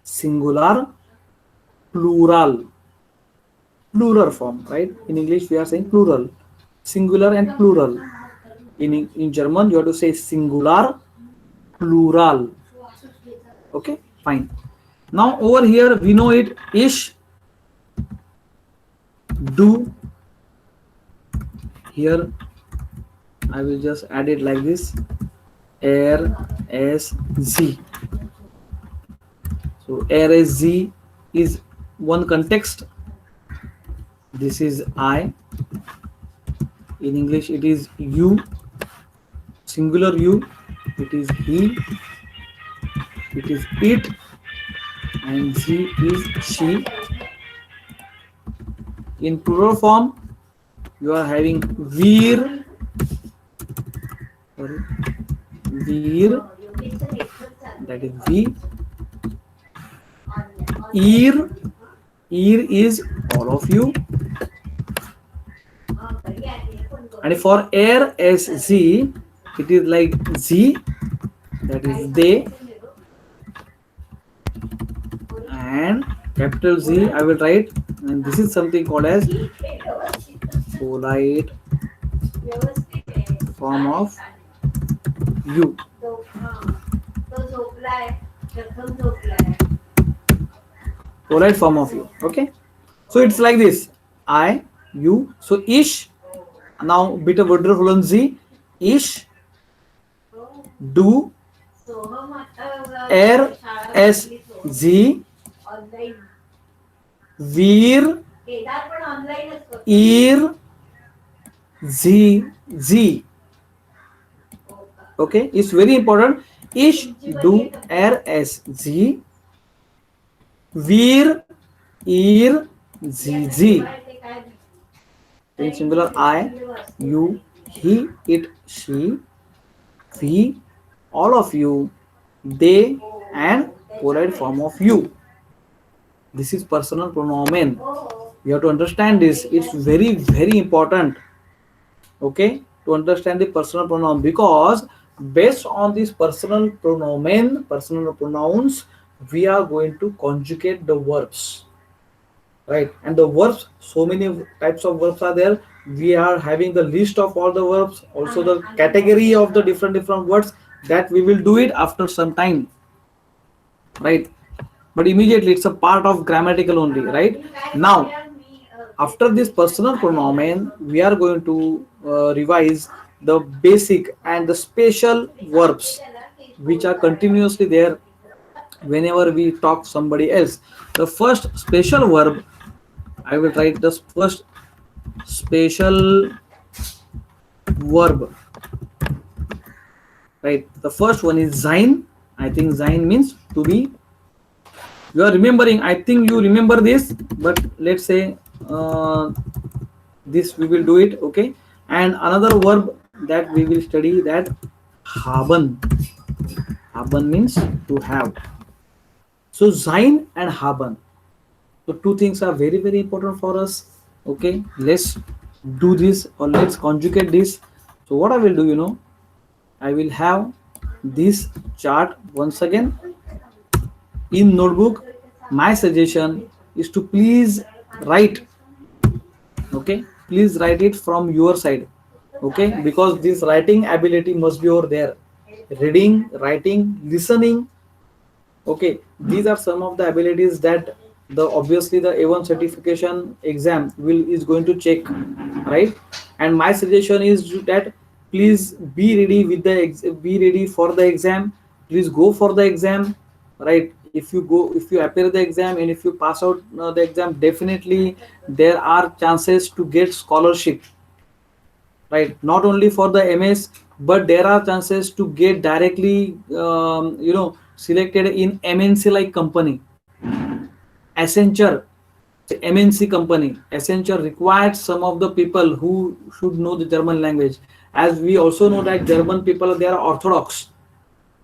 singular, plural form, right? In English we are saying plural, singular and plural. In German you have to say singular, plural. Okay, fine. Now over here we know it, ich, du. Here I will just add it like this, s, z. So s, z is one context. This is I. In English it is you, singular you. It is he, it is it, and she is she. In plural form, You are having Veer, sorry, Veer, that is V. Ear, ear is all of you. And for air as Z, it is like Z, that is they. And capital Z I will write, and this is something called as polite form of you. Polite form of you. Okay. So it's like this. I, you. So ish. Now bit of wonderful Z. Ish. Do. Air as Z. Veer. Ear. Z. Z. Okay, it's very important. Ish, do, air as Z. Veer, ear, Z, Z. In singular, I, you, he, it, she, we, all of you, they, and polite form of you. This is personal pronoun. You have to understand this. It's very, very important. Okay, to understand the personal pronoun, because based on this personal pronouns, we are going to conjugate the verbs, right? And the verbs, so many types of verbs are there. We are having the list of all the verbs, also the category of the different words, that we will do it after some time, right? But immediately it's a part of grammatical only, right? Now after this personal pronoun, we are going to revise the basic and the special verbs which are continuously there whenever we talk somebody else. The first special verb, I will write the first special verb, right? The first one is sein. I think sein means to be. You are remembering, I think you remember this, but let's say this we will do it. Okay. And another verb that we will study, that haben. Haben means to have. So sein and haben, so two things are very, very important for us. Okay, let's do this, or let's conjugate this. So what I will do, I will have this chart once again in notebook. My suggestion is to please write. Okay, please write it from your side. Okay, because this writing ability must be over there. Reading, writing, listening. Okay, these are some of the abilities that obviously the A1 certification exam is going to check, right? And my suggestion is that please be ready with be ready for the exam. Please go for the exam, right? If you appear the exam, and if you pass out the exam, definitely there are chances to get scholarship, right? Not only for the MS, but there are chances to get directly selected in MNC like company. Accenture, MNC company. Accenture requires some of the people who should know the German language. As we also know that German people, they are orthodox,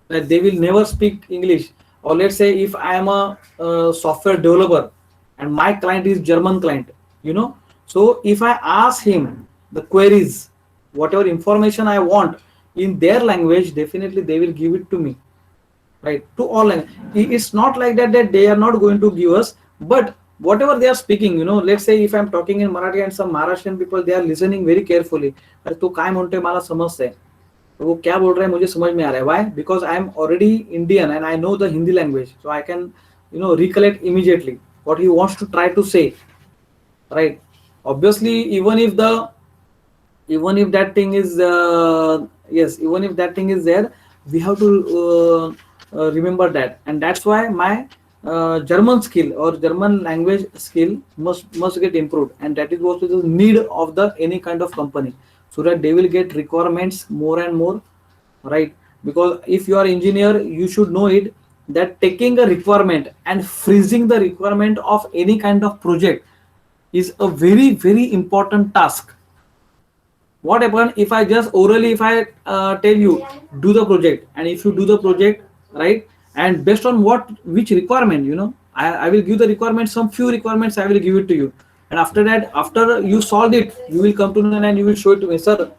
that they will never speak English. Or let's say if I am a software developer and my client is German client, so if I ask him the queries, whatever information I want in their language, definitely they will give it to me, right? To all language. It's not like that they are not going to give us, but whatever they are speaking, let's say if I'm talking in Marathi and some Maharashtrian people, they are listening very carefully. अरे तो काय म्हणतोय मला समजतंय, तो वो क्या बोल रहा है मुझे समझ में आ रहा है. Why? Because I am already Indian and I know the Hindi language, so I can recollect immediately what he wants to try to say, right? Obviously, even if that thing is even if that thing is there, we have to remember that. And that's why my German skill or German language skill must get improved, and that is also the need of the any kind of company, so that they will get requirements more and more, right? Because if you are engineer, you should know it, that taking a requirement and freezing the requirement of any kind of project is a very, very important task. What happen if I just orally, if I tell you do the project, and if you do the project, right, and based on what, which requirement, I will give the requirements, some few requirements I will give it to you, and after that, after you solved it, you will come to me and you will show it to me, sir,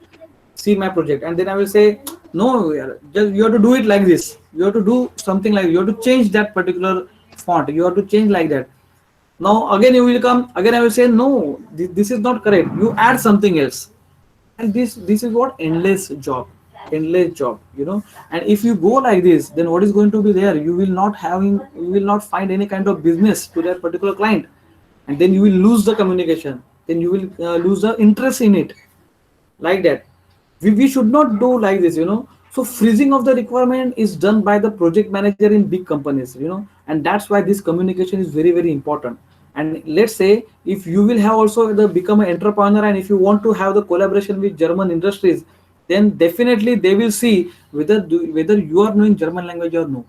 see my project, and then I will say, no, just you have to do it like this, you have to do something like, you have to change that particular font, you have to change like that. Now again you will come, again I will say, no, this is not correct, you add something else. And this is what endless job, endless job, and if you go like this, then what is going to be there, you will not find any kind of business to that particular client, and then you will lose the communication, then you will lose the interest in it, like that. We should not do like this, so freezing of the requirement is done by the project manager in big companies, and that's why this communication is very very important. And let's say if you will have also the become an entrepreneur, and if you want to have the collaboration with German industries, then definitely they will see whether you are knowing German language or no,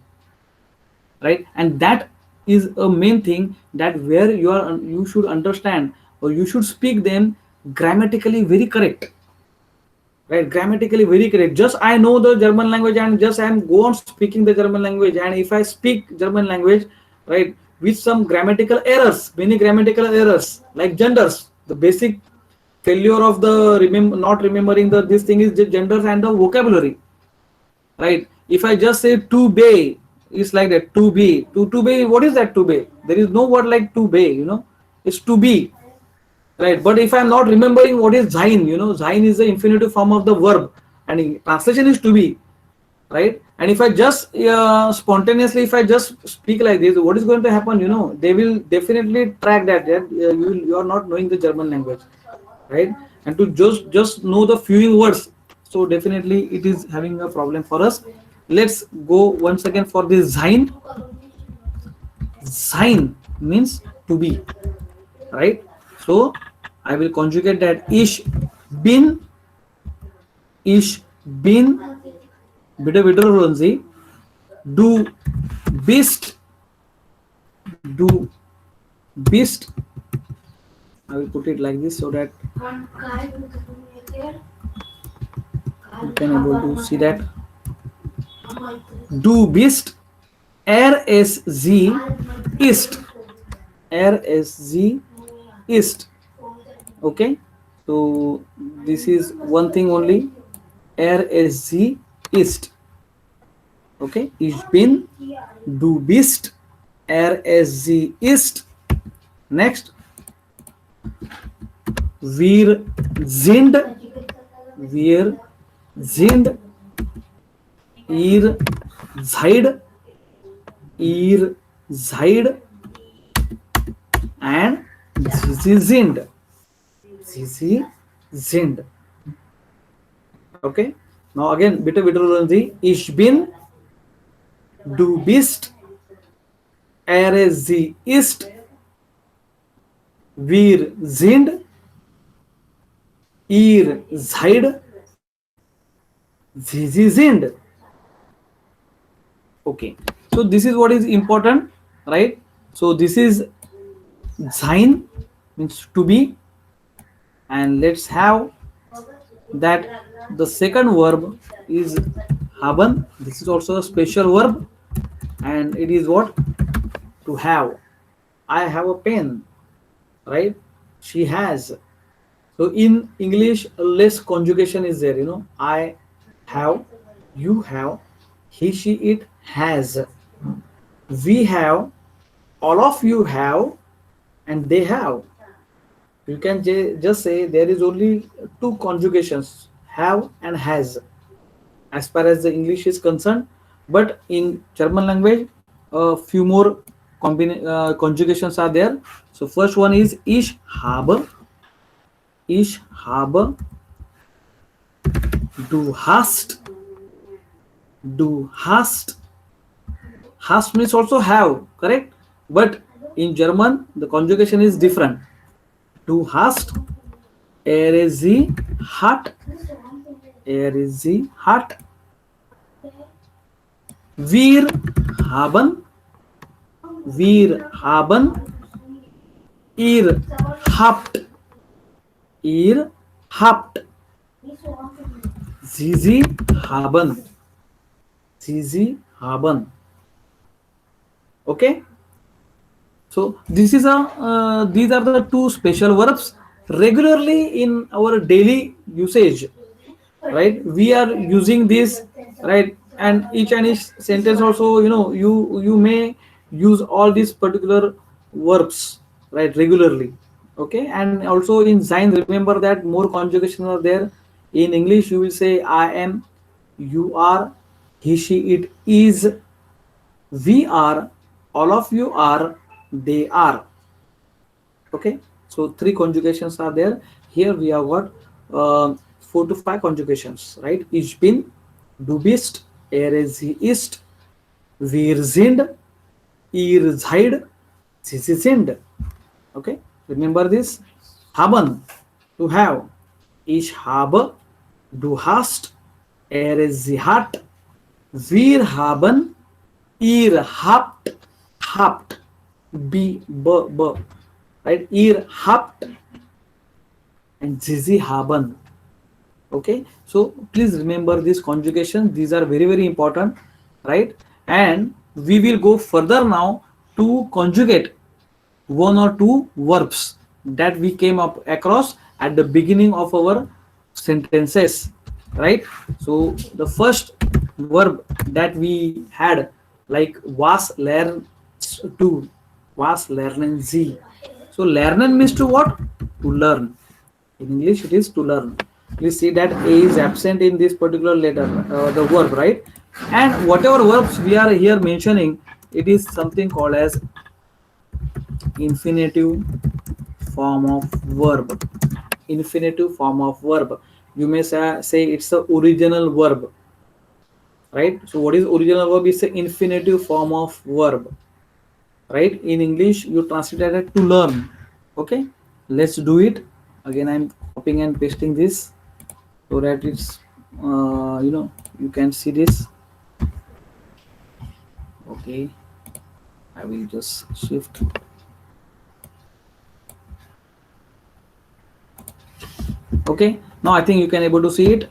right? And that is a main thing, that where you should understand, or you should speak them grammatically very correct, right? Grammatically very correct. Just I know the German language, and just I am go on speaking the German language, and if I speak German language, right, with some grammatical errors, many grammatical errors, like genders, the basic failure of the not remembering the this thing is the genders and the vocabulary, right? If I just say to be, it's like that, to be, what is that, to be? There is no word like to be, it's to be, right? But if I'm not remembering what is sein, sein is the infinitive form of the verb, and translation is to be, right? And if I just spontaneously, if I just speak like this, what is going to happen, they will definitely track that you are not knowing the German language, right? And to just know the few words, so definitely it is having a problem for us. Let's go once again for this sein. Sein means to be, right? So I will conjugate that been ish bin bitte wiederholen Sie. Du bist, du bist. I will put it like this so that you can able to see that. Du bist, sie ist, sie ist. Okay, so this is one thing only, sie ist. Okay, ich bin, du bist, sie ist. Next, wir sind, ihr seid, and sie sind. Sie sind. Okay, now again, bitte wiederholen Sie. Ich bin, du bist, sie ist, wir sind, ihr seid, sie sind. Okay, so this is what is important, right? So this is sein, means to be, and let's have that the second verb is haben. This is also a special verb, and it is what, to have. I have a pen, right? She has. So in English, less conjugation is there, I have, you have, he she it has, we have, all of you have, and they have. You can just say there is only two conjugations, have and has, as far as the English is concerned. But in German language, a few more conjugations are there. So first one is ich habe, du hast, hast means also have, correct? But in German the conjugation is different. Du hast, sie hat, sie hat, wir haben, ihr habt, Sie haben. Sie haben. Okay. So this is a these are the two special verbs regularly in our daily usage, right? We are using this, right? And each sentence also, you may use all these particular verbs, right, regularly. Okay, and also in Zain, remember that more conjugations are there. In English, you will say I am, you are, he, she, it is, we are, all of you are, they are. Okay, so three conjugations are there. Here we have got 4 to 5 conjugations, right? Ich bin, du bist, sie ist, wir sind, ihr seid, sie sind. Okay, remember this. Haben, to have. Ich habe, du hast, sie hat, wir haben, ihr habt, b, right? Ihr habt, and sie haben. Okay, so please remember this conjugation. These are very, very important, right? And we will go further now to conjugate 1 or 2 verbs that we came up across at the beginning of our sentences, right? So the first verb that we had, like was lernen to, was lernen sie. So lernen means to what? To learn. In English it is to learn. You see that a is absent in this particular letter, the verb, right? And whatever verbs we are here mentioning, it is something called as infinitive form of verb. Infinitive form of verb. You may say it's the original verb, right? So what is original verb? It's the infinitive form of verb, right? In English you translate it to learn. Okay, let's do it again. I'm copying and pasting this so that it's you can see this. Okay, I will just shift. Okay, now I think you can able to see it.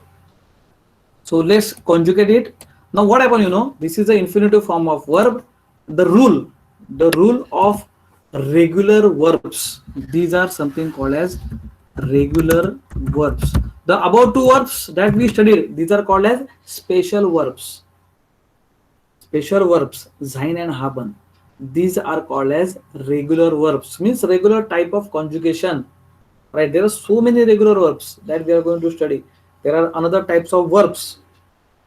So let's conjugate it. Now what happened, this is the infinitive form of verb. The rule of regular verbs, these are something called as regular verbs. The above 2 verbs that we studied, these are called as special verbs. Special verbs, sein and haben, these are called as regular verbs, means regular type of conjugation, right? There are so many regular verbs that we are going to study. There are another types of verbs,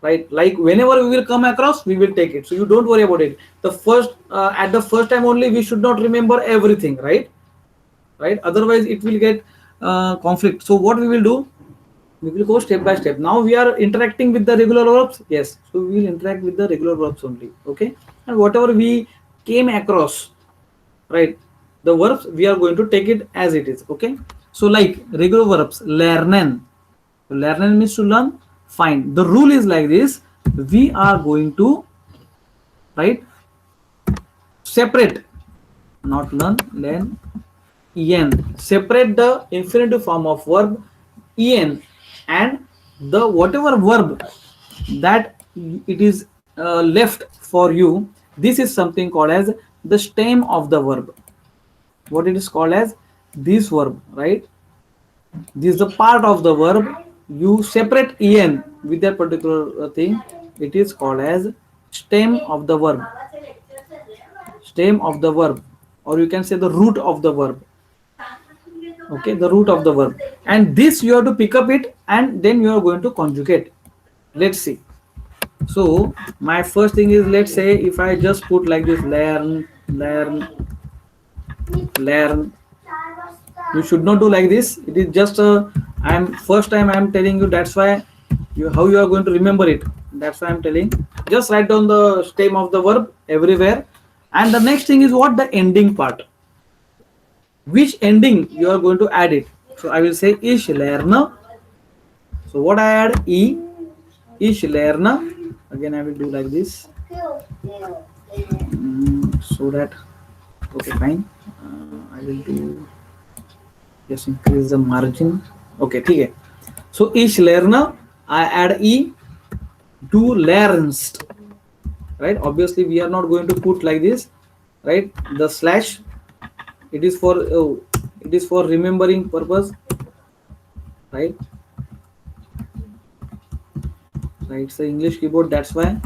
right? Like whenever we will come across, we will take it. So you don't worry about it. The first at the first time only, we should not remember everything, right? Otherwise it will get conflict. So what we will do, we will go step by step. Now we are interacting with the regular verbs. Yes, so we will interact with the regular verbs only. Okay, and whatever we came across, right, the verbs, we are going to take it as it is. Okay, so like regular verbs, lernen. Lernen means to learn. Fine. The rule is like this. We are going to, right, separate, not learn, learn, en. Separate the infinitive form of verb en and the whatever verb that it is left for you. This is something called as the stem of the verb. What it is called as? This verb, right? This is the part of the verb. You separate en with that particular thing. It is called as stem of the verb. Stem of the verb, or you can say the root of the verb. Okay, the root of the verb, and this you have to pick up it, and then you are going to conjugate. Let's see. So my first thing is, let's say if I just put like this, learn. You should not do like this. It is just first time I am telling you. That's why how you are going to remember it. That's why I am telling. Just write down the stem of the verb everywhere, and the next thing is what? The ending part. Which ending you are going to add it? So I will say ich lerne. So what I add? Ich lerne. Again I will do like this. So that, okay, fine. I will do, just increase the margin. Okay, okay. So ich lerne, I add e, du lernst, right? Obviously we are not going to put like this, right? The slash, it is for it is for remembering purpose, right? Right, it's the English keyboard, that's why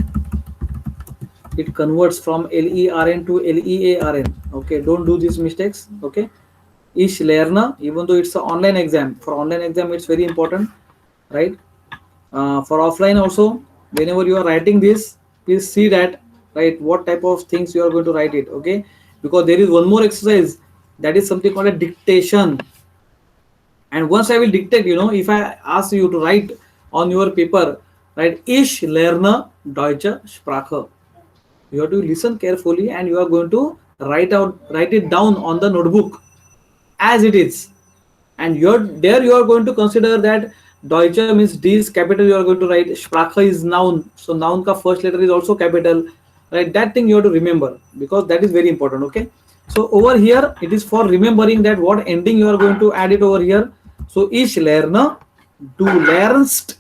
it converts from LERN to LEARN. Okay, don't do these mistakes. Okay, ich lerne, even though it's an online exam, for online exam it's very important, right? For offline also, whenever you are writing this, please see that, right, what type of things you are going to write it. Okay, because there is one more exercise, that is something called a dictation. And once I will dictate, if I ask you to write on your paper, right, ich lerne deutsche Sprache, you have to listen carefully and you are going to write it down on the notebook as it is. And you are going to consider that Deutsche means D is capital, you are going to write. Sprache is noun, so noun ka first letter is also capital, right? That thing you have to remember, because that is very important. Okay, so over here it is for remembering that what ending you are going to add it over here. So ich lerne, du lernst,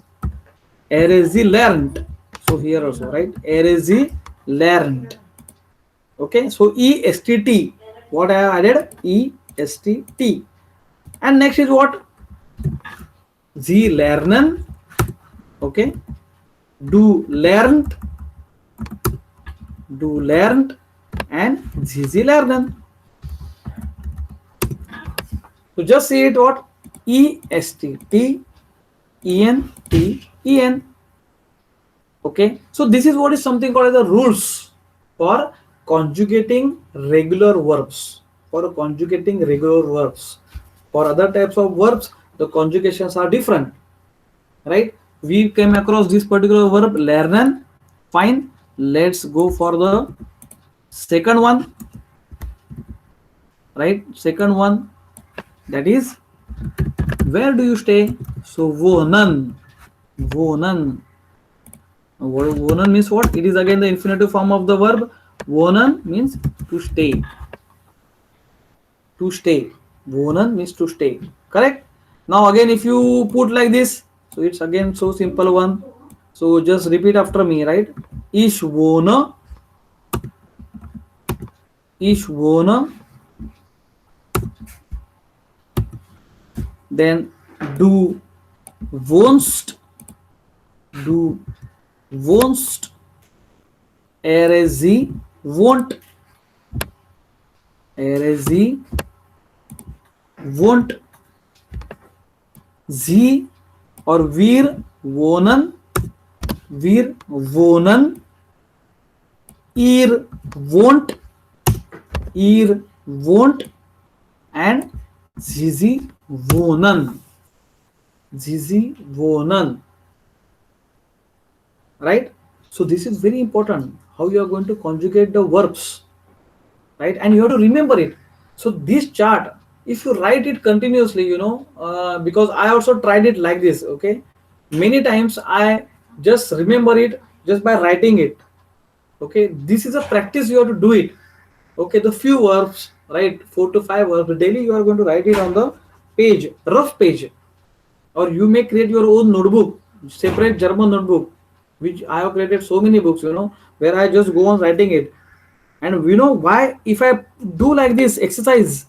sie lernt. So here also, right, sie lernt. Okay, so ESTT, what I have added, ESTT. And next is what, Sie lernen, okay, du lernt, and sie lernen. So just see it, what, ESTT, ENT, okay. So this is what is something called as the rules for conjugating regular verbs. For other types of verbs, the conjugations are different, right? We came across this particular verb lernen. Fine, let's go for the second one, right? Second one, that is, where do you stay? So wohnen. Wohnen means what? It is again the infinitive form of the verb. Wohnen means to stay. Wohnen means to stay. Correct? Now again, if you put like this, so it's again so simple one. So just repeat after me, right? Ich wohne. Then du wohnst. Sie wohnt. Sie or wir wohnen. Ihr wohnt, and sie wohnen. Right? So this is very important, how you are going to conjugate the verbs, right? And you have to remember it. So this chart, if you write it continuously, because I also tried it like this. Okay, many times I just remember it just by writing it. Okay, this is a practice, you have to do it. Okay, the few verbs, right, 4 to 5 verbs daily, you are going to write it on the page, rough page, or you may create your own notebook, separate German notebook, which I have created so many books, where I just go on writing it. And why, if I do like this exercise,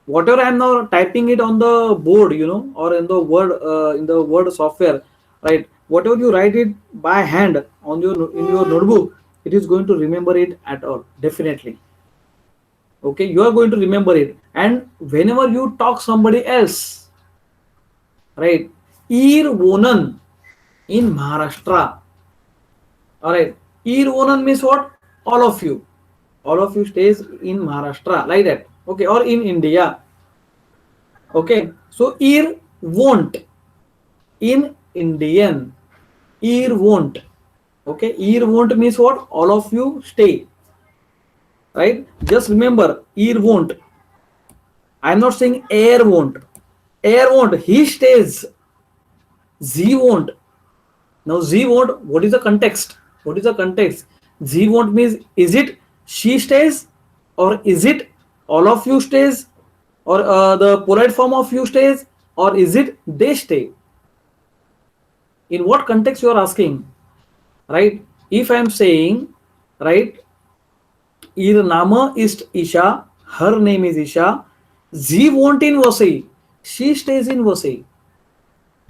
whatever I am now typing it on the board, or in the word software, right, whatever you write it by hand on in your notebook, it is going to remember it at all, definitely. Okay, you are going to remember it. And whenever you talk somebody else, right, ihr wohnen in Maharashtra, all right, ihr wohnen means what? All of you stays in Maharashtra, like that. Okay, or in India. Okay, so ihr won't in Indian, ihr won't. Okay, ihr won't means what? All of you stay, right? Just remember, ihr won't. I'm not saying air won't. He stays. Sie won't. Now sie won't, what is the context? Sie won't means, is it she stays, or is it all of you stays, or the polite form of you stays, or is it they stay? In what context you are asking, right? If I am saying, right, ihr Name ist Isha, her name is Isha, sie wohnt in Vasai, she stays in Vasai.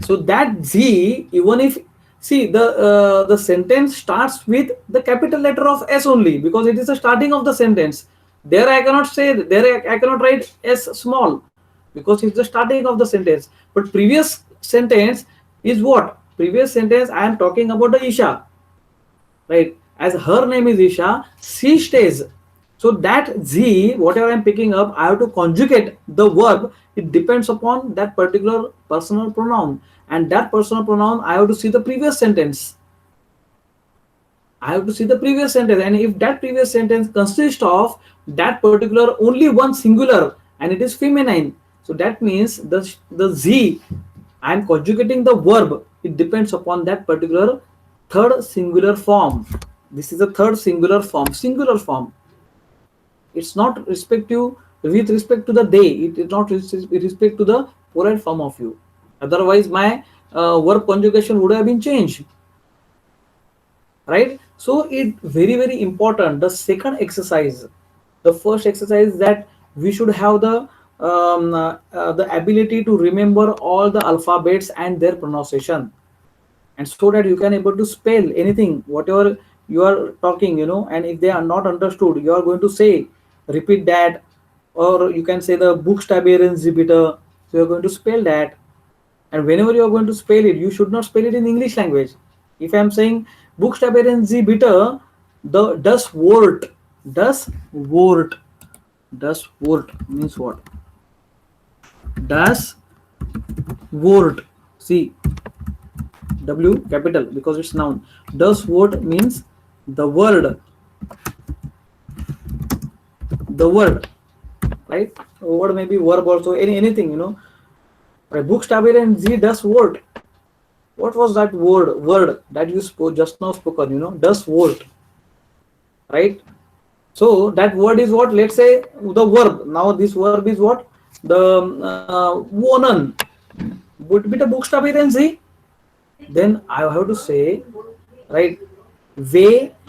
So that z, even if, see, the sentence starts with the capital letter of s only, because it is the starting of the sentence. There I cannot say, there I cannot write s small, because it's the starting of the sentence. But previous sentence is what? Previous sentence I am talking about the Isha, right? As her name is Isha, she stays. So that z, whatever I'm picking up, I have to conjugate the verb. It depends upon that particular personal pronoun, and that personal pronoun I have to see the previous sentence. I have to see the previous sentence, and if that previous sentence consists of that particular only one singular and it is feminine, so that means the z, I am conjugating the verb. It depends upon that particular third singular form. This is a third singular form. Singular form. It's not respective with respect to the they. It is not with respect to the plural form of you. Otherwise, my verb conjugation would have been changed. Right? So it very important. The second exercise, the first exercise, that we should have the ability to remember all the alphabets and their pronunciation, and so that you can able to spell anything whatever you are talking, and if they are not understood, you are going to say, repeat that, or you can say the Buchstabieren Sie bitte. So you are going to spell that, and whenever you are going to spell it, you should not spell it in English language. If I am saying Buchstabieren Sie bitte, the das Wort means what? Das Wort, see, W capital, because it's noun. Das Wort means the word, right? Word may be verb also, anything, Right? Buchstabieren Sie das Wort. What was that word that you spoke just now spoken, das Wort, right? So that word is what? Let's say the verb. Now this verb is what? The wohnen. Would be the Buchstabieren Sie. Then I have to say, right,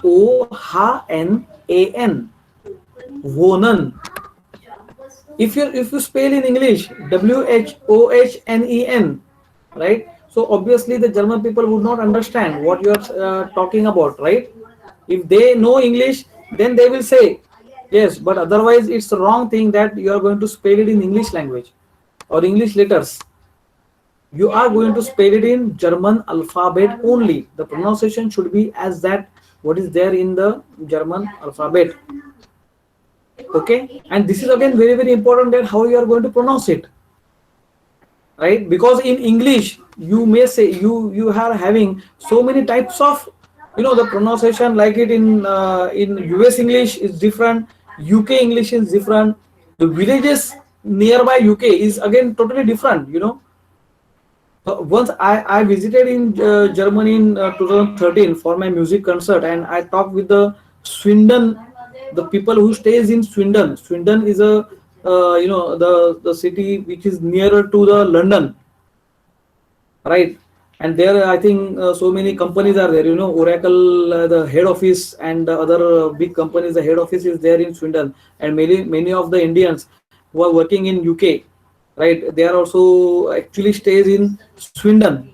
Wohnan, wohnen. If you spell in English Whohnen, right? So obviously the German people would not understand what you are talking about, right? If they know English, then they will say yes, but otherwise it's the wrong thing that you are going to spell it in English language or English letters. You are going to spell it in German alphabet only. The pronunciation should be as that what is there in the German alphabet. Okay, and this is again very important, that how you are going to pronounce it, right? Because in English you may say you are having so many types of, the pronunciation, like it in US English is different, UK English is different, the villages nearby UK is again totally different. Once I visited in Germany in 2013 for my music concert, and I talked with the Swindon, the people who stays in Swindon. Swindon is a the city which is nearer to the London, right? And there I think so many companies are there. Oracle, the head office, and the other big companies, the head office is there in Swindon, and many of the Indians who are working in UK, right? They are also actually stays in Swindon,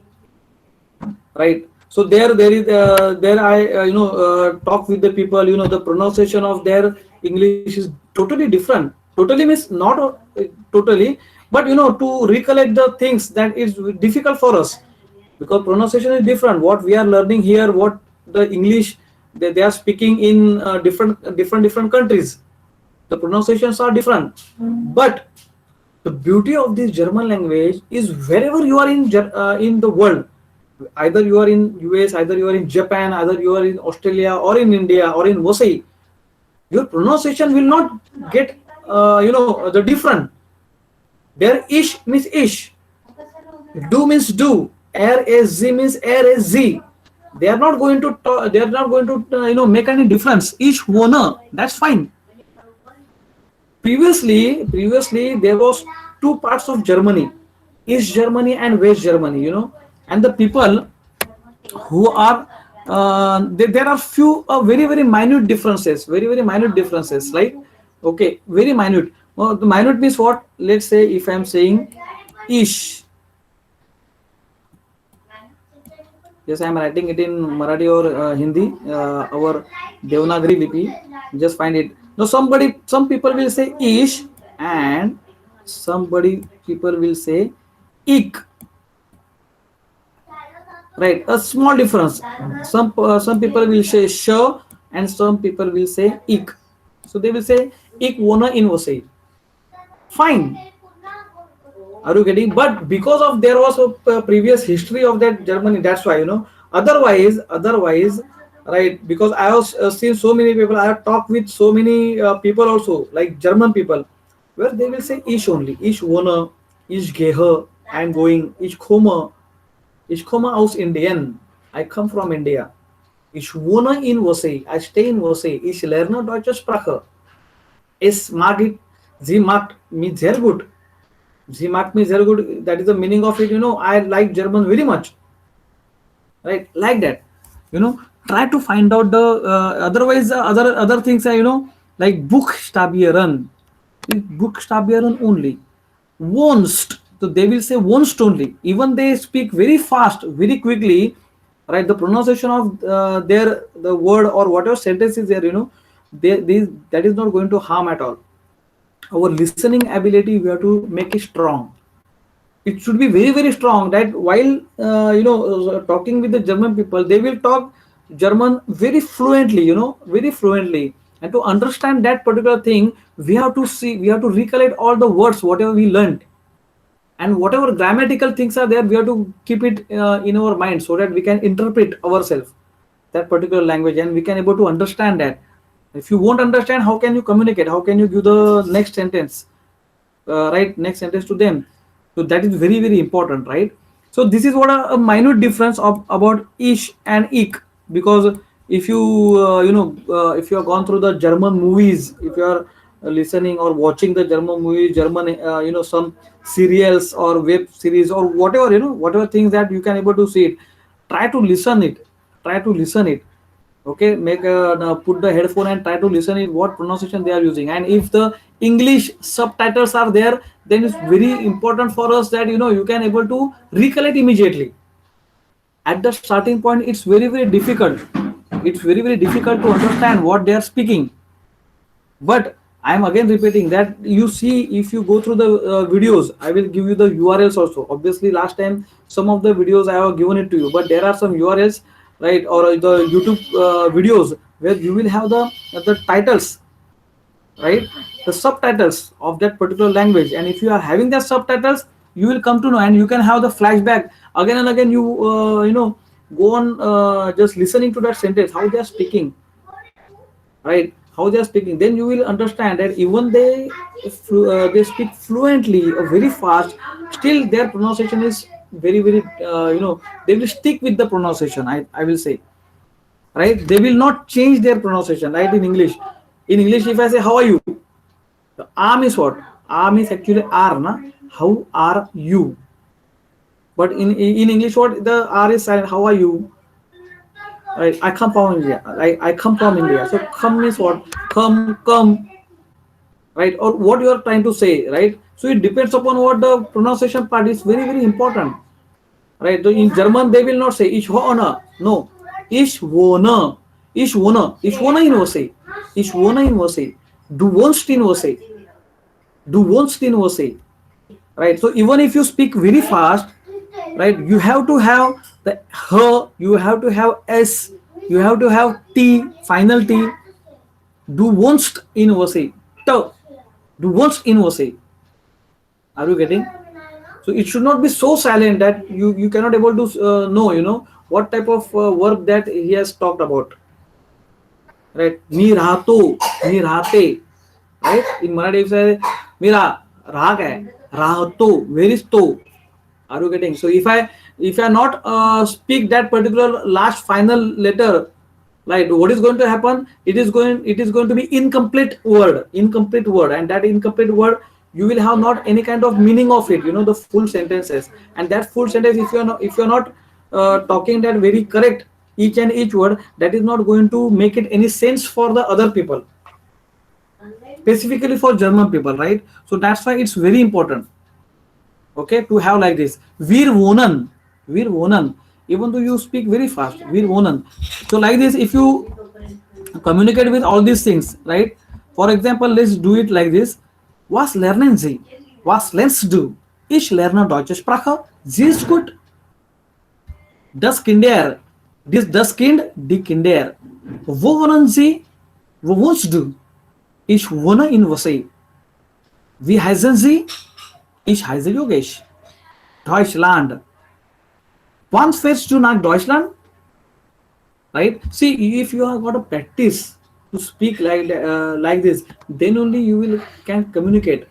right? So there is there I talk with the people. The pronunciation of their English is totally different. Totally means not totally, but to recollect the things, that is difficult for us, because pronunciation is different. What we are learning here, what the English they are speaking in different countries, the pronunciations are different. But the beauty of this German language is wherever you are in the world, either you are in US, either you are in Japan, either you are in Australia or in India or in Vasai, your pronunciation will not get the different. There ish means ish, do means do, air as z means air as z. They are not going to make any difference. Ish wanna, that's fine. Previously there was two parts of Germany, East Germany and West Germany, and the people who are there are few very minute differences, very minute differences, right? Okay, very minute. Well, the minute means what? Let's say if I am saying ish. Yes, I am writing it in Marathi or Hindi, our Devanagari lipi. Just find it. Now some people will say ish, and somebody people will say ik. Right, a small difference. Some people will say sh, and some people will say ik. So they will say ik wona in vase. Fine. Are you getting? But because of there was a previous history of that Germany, that's why, otherwise, right? Because I have seen so many people. I have talked with so many people also, like German people, where they will say ich only, ich wohne, ich gehe, I'm going, ich komme aus Indien, I come from India. Ich wohne in Wasei, I stay in Wasei, ich lerne deutsche Sprache. Es mag it, sie mag mich sehr gut. Sie mag me very good. That is the meaning of it. I like German very much. Right, like that. Try to find out the otherwise other things are like Buchstabieren. Buchstabieren only. Wonst. So they will say wonst only. Even they speak very fast, very quickly. Right, the pronunciation of the word or whatever sentence is there. That is not going to harm at all. Our listening ability, we have to make it strong. It should be very strong, that while talking with the German people, they will talk German very fluently, very fluently. And to understand that particular thing, we have to recollect all the words whatever we learned, and whatever grammatical things are there, we have to keep it in our mind, so that we can interpret ourselves that particular language, and we can able to understand that. If you won't understand, how can you communicate? How can you give the next sentence, right? Next sentence to them. So that is very important, right? So this is what a minute difference of about ish and ik. Because if you if you have gone through the German movies, if you are listening or watching the German movies, German some serials or web series or whatever, whatever things that you can able to see it, try to listen it. Try to listen it. Okay, make put the headphone and try to listen it what pronunciation they are using. And if the English subtitles are there, then it's very important for us that you can able to recollect immediately. At the starting point, it's very difficult. It's very difficult to understand what they are speaking. But I am again repeating that, you see, if you go through the videos, I will give you the URLs also. Obviously last time some of the videos I have given it to you, but there are some URLs, right, or the YouTube videos, where you will have the titles, right, the subtitles of that particular language. And if you are having the subtitles, you will come to know, and you can have the flashback again and again. You go on just listening to that sentence, how they are speaking, right, how they are speaking. Then you will understand that even they speak fluently or very fast, still their pronunciation is very they will stick with the pronunciation. I will say, right, they will not change their pronunciation. Right, in English, if I say how are you, the arm is what? Arm is actually R, na? How are you? But in English, what? The R is silent. How are you? Right, I come from India. I come from India. So come means what? Come. Right, or what you are trying to say, right? So it depends upon what the pronunciation part is very important. Right, so in German they will not say ich wohne, no, ich wohne, ich wohne in Wasei, ich wohne in Wasei, du wohnst in Wasei, du wohnst in Wasei. Right, so even if you speak very fast, right, you have to have the h, you have to have s, you have to have t, final t. Du wohnst in Wasei, t, du wohnst in Wasei. Are you getting? So it should not be so silent that you cannot able to know what type of verb that he has talked about. Right, मी राहतो, मी राहते. Right, in Marathi if say मेरा राग है, राहतो, where is to? Are you getting? So if I not speak that particular last final letter, right, what is going to happen? It is going to be incomplete word, and that incomplete word, you will have not any kind of meaning of it, the full sentences. And that full sentence, if you're not talking that very correct each and each word, that is not going to make it any sense for the other people, specifically for German people, right? So that's why it's very important, okay, to have like this. Wir wohnen. Even though you speak very fast, wir wohnen. So like this, if you communicate with all these things, right? For example, let's do it like this. Was lernen Sie? Was lernst du? Ich lerne deutsche Sprache. Sie ist gut. Das Kinder. Das Kind, die Kinder. Wo wohnen Sie? Wo wohnst du? Ich wohne in Wasei. Wie heißen Sie? Ich heiße Yogesh. Deutschland. Wann fährst du nach Deutschland? Right? See, if you have got a practice to speak like this, then only you will can communicate.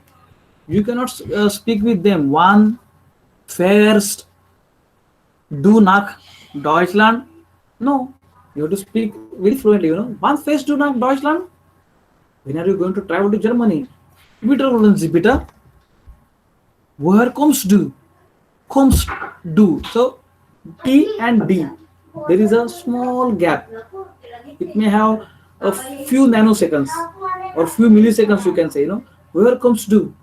You cannot speak with them. Wann fährst du nach Deutschland? No, you have to speak very fluently. Wann fährst du nach Deutschland? When are you going to travel to Germany? Wiederholen Sie bitte. Woher kommst du? Kommst du. So T and D, there is a small gap. It may have a few nanoseconds or few milliseconds, you can say. Where kommst du?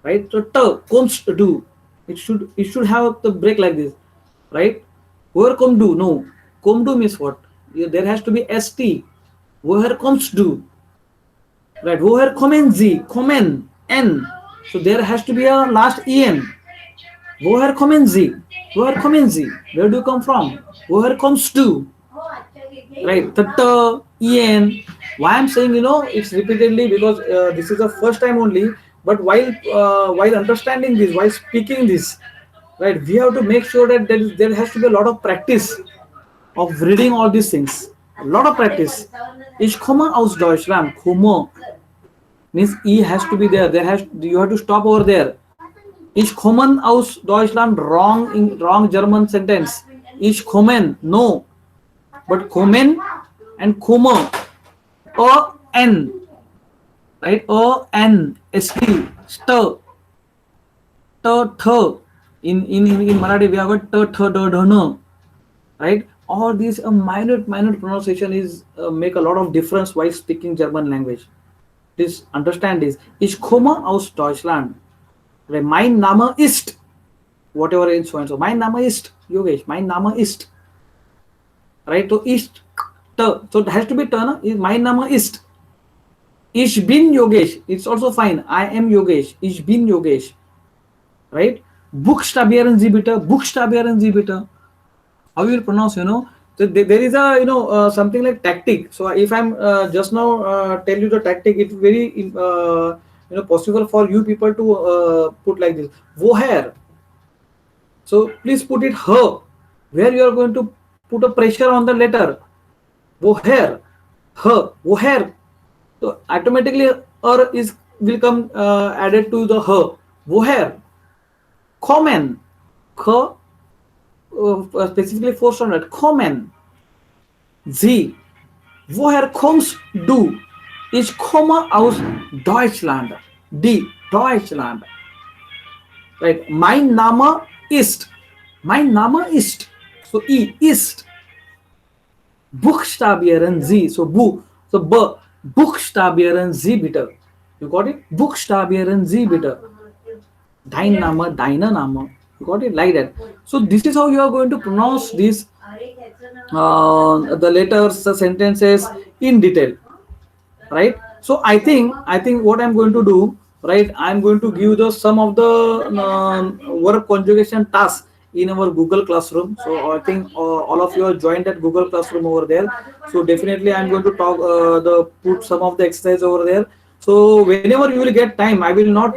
Right? So T, kommst du. It should have the break like this, right? Where kommst du? No. Kommst du means what? There has to be ST. Woher kommst du? Right? Woher kommen Sie? Kommen, N. So there has to be a last EN. Woher kommen Sie? Woher kommen Sie? Where do you come from? Woher kommst du? Right? The EN. Why I'm saying, it's repeatedly because this is the first time only. But while understanding this, while speaking this, right, we have to make sure that there has to be a lot of practice of reading all these things. A lot of practice. Ich komme aus Deutschland. Komme means E has to be there. You have to stop over there. Ich komme aus Deutschland, wrong German sentence. Ich kommen, no. But kommen and komme. O-N. Right? O-N. S-T. St. T. In Marathi, we have got T, D, N. Right? All these minute pronunciation is make a lot of difference while speaking German language. Please understand this. Ich komme aus Deutschland. Mein Name ist, whatever is so and so. Mein Name ist Yogesh. Mein Name ist. Right? So ist. So it has to be turn. Mein Name ist. Ich bin Yogesh. It's also fine. I am Yogesh. Ich bin Yogesh. Right? Buchstabieren Sie bitte. Buchstabieren Sie bitte. How you will pronounce, So there is a something like tactic. So if I'm just now tell you the tactic, it's very possible for you people to put like this. Woher. So please put it her. Where you are going to put a pressure on the letter. Woher. Her. Woher. So automatically will come added to the her. Woher. Kommen. K. Specifically for standard. Kommen. Sie. Woher kommst du? Ich komme aus Deutschland. D. Deutschland. Right. Mein Name ist. Mein Name ist. So E. Ist. Buchstabieren Sie. So B. Buchstabieren Sie bitte. You got it? Buchstabieren Sie bitte. Dein Name, deine Name. You got it like that. So this is how you are going to pronounce these the letters, the sentences in detail, right? So I think what I'm going to do, right? I'm going to give some of the verb conjugation tasks in our Google Classroom. So I think all of you are joined at Google Classroom over there. So definitely I'm going to talk put some of the exercise over there. So whenever you will get time, I will not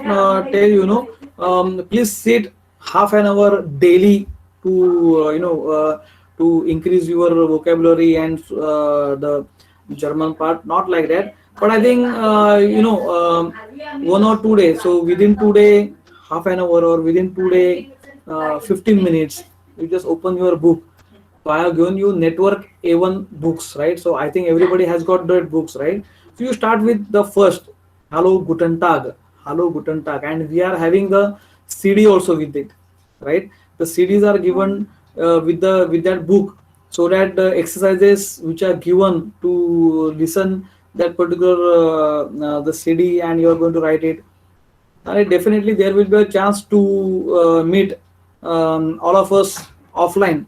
tell please sit half an hour daily to to increase your vocabulary and the German part. Not like that, but I think 1 or 2 days. So within 2 days, half an hour, or within 2 days, 15 minutes, you just open your book. So I have given you Network A1 books, right? So I think everybody has got that books, right? So you start with the first, Hallo Guten Tag, and we are having the CD also with it, right? The CDs are given with that book, so that the exercises which are given to listen that particular the CD, and you are going to write it, definitely there will be a chance to meet all of us offline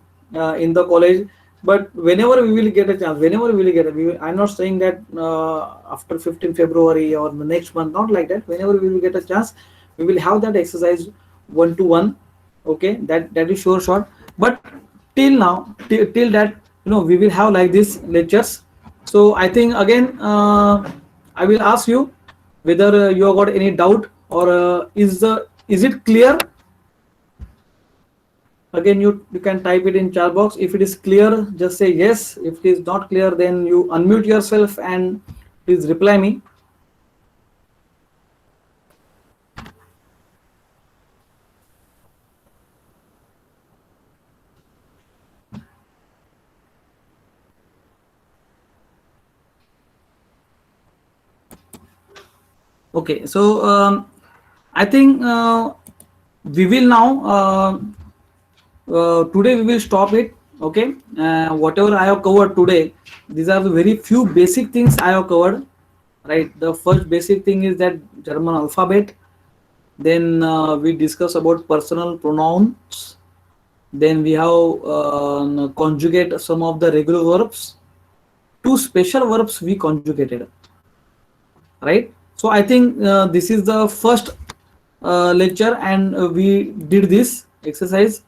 in the college. But whenever we will get a chance, whenever we will get a, I'm not saying that after 15 February or the next month, not like that. Whenever we will get a chance, we will have that exercise one to one. Okay, that is sure shot. But till now, till that, we will have like this lectures. So I think again, I will ask you whether you have got any doubt, or is it clear. Again, you can type it in chat box. If it is clear, just say yes. If it is not clear, then you unmute yourself and please reply me. Okay, so I think we will now today we will stop it. Okay, whatever I have covered today, these are the very few basic things I have covered. Right, the first basic thing is that German alphabet. Then we discuss about personal pronouns. Then we have conjugate some of the regular verbs. Two special verbs we conjugated. Right. So I think this is the first lecture, and we did this exercise.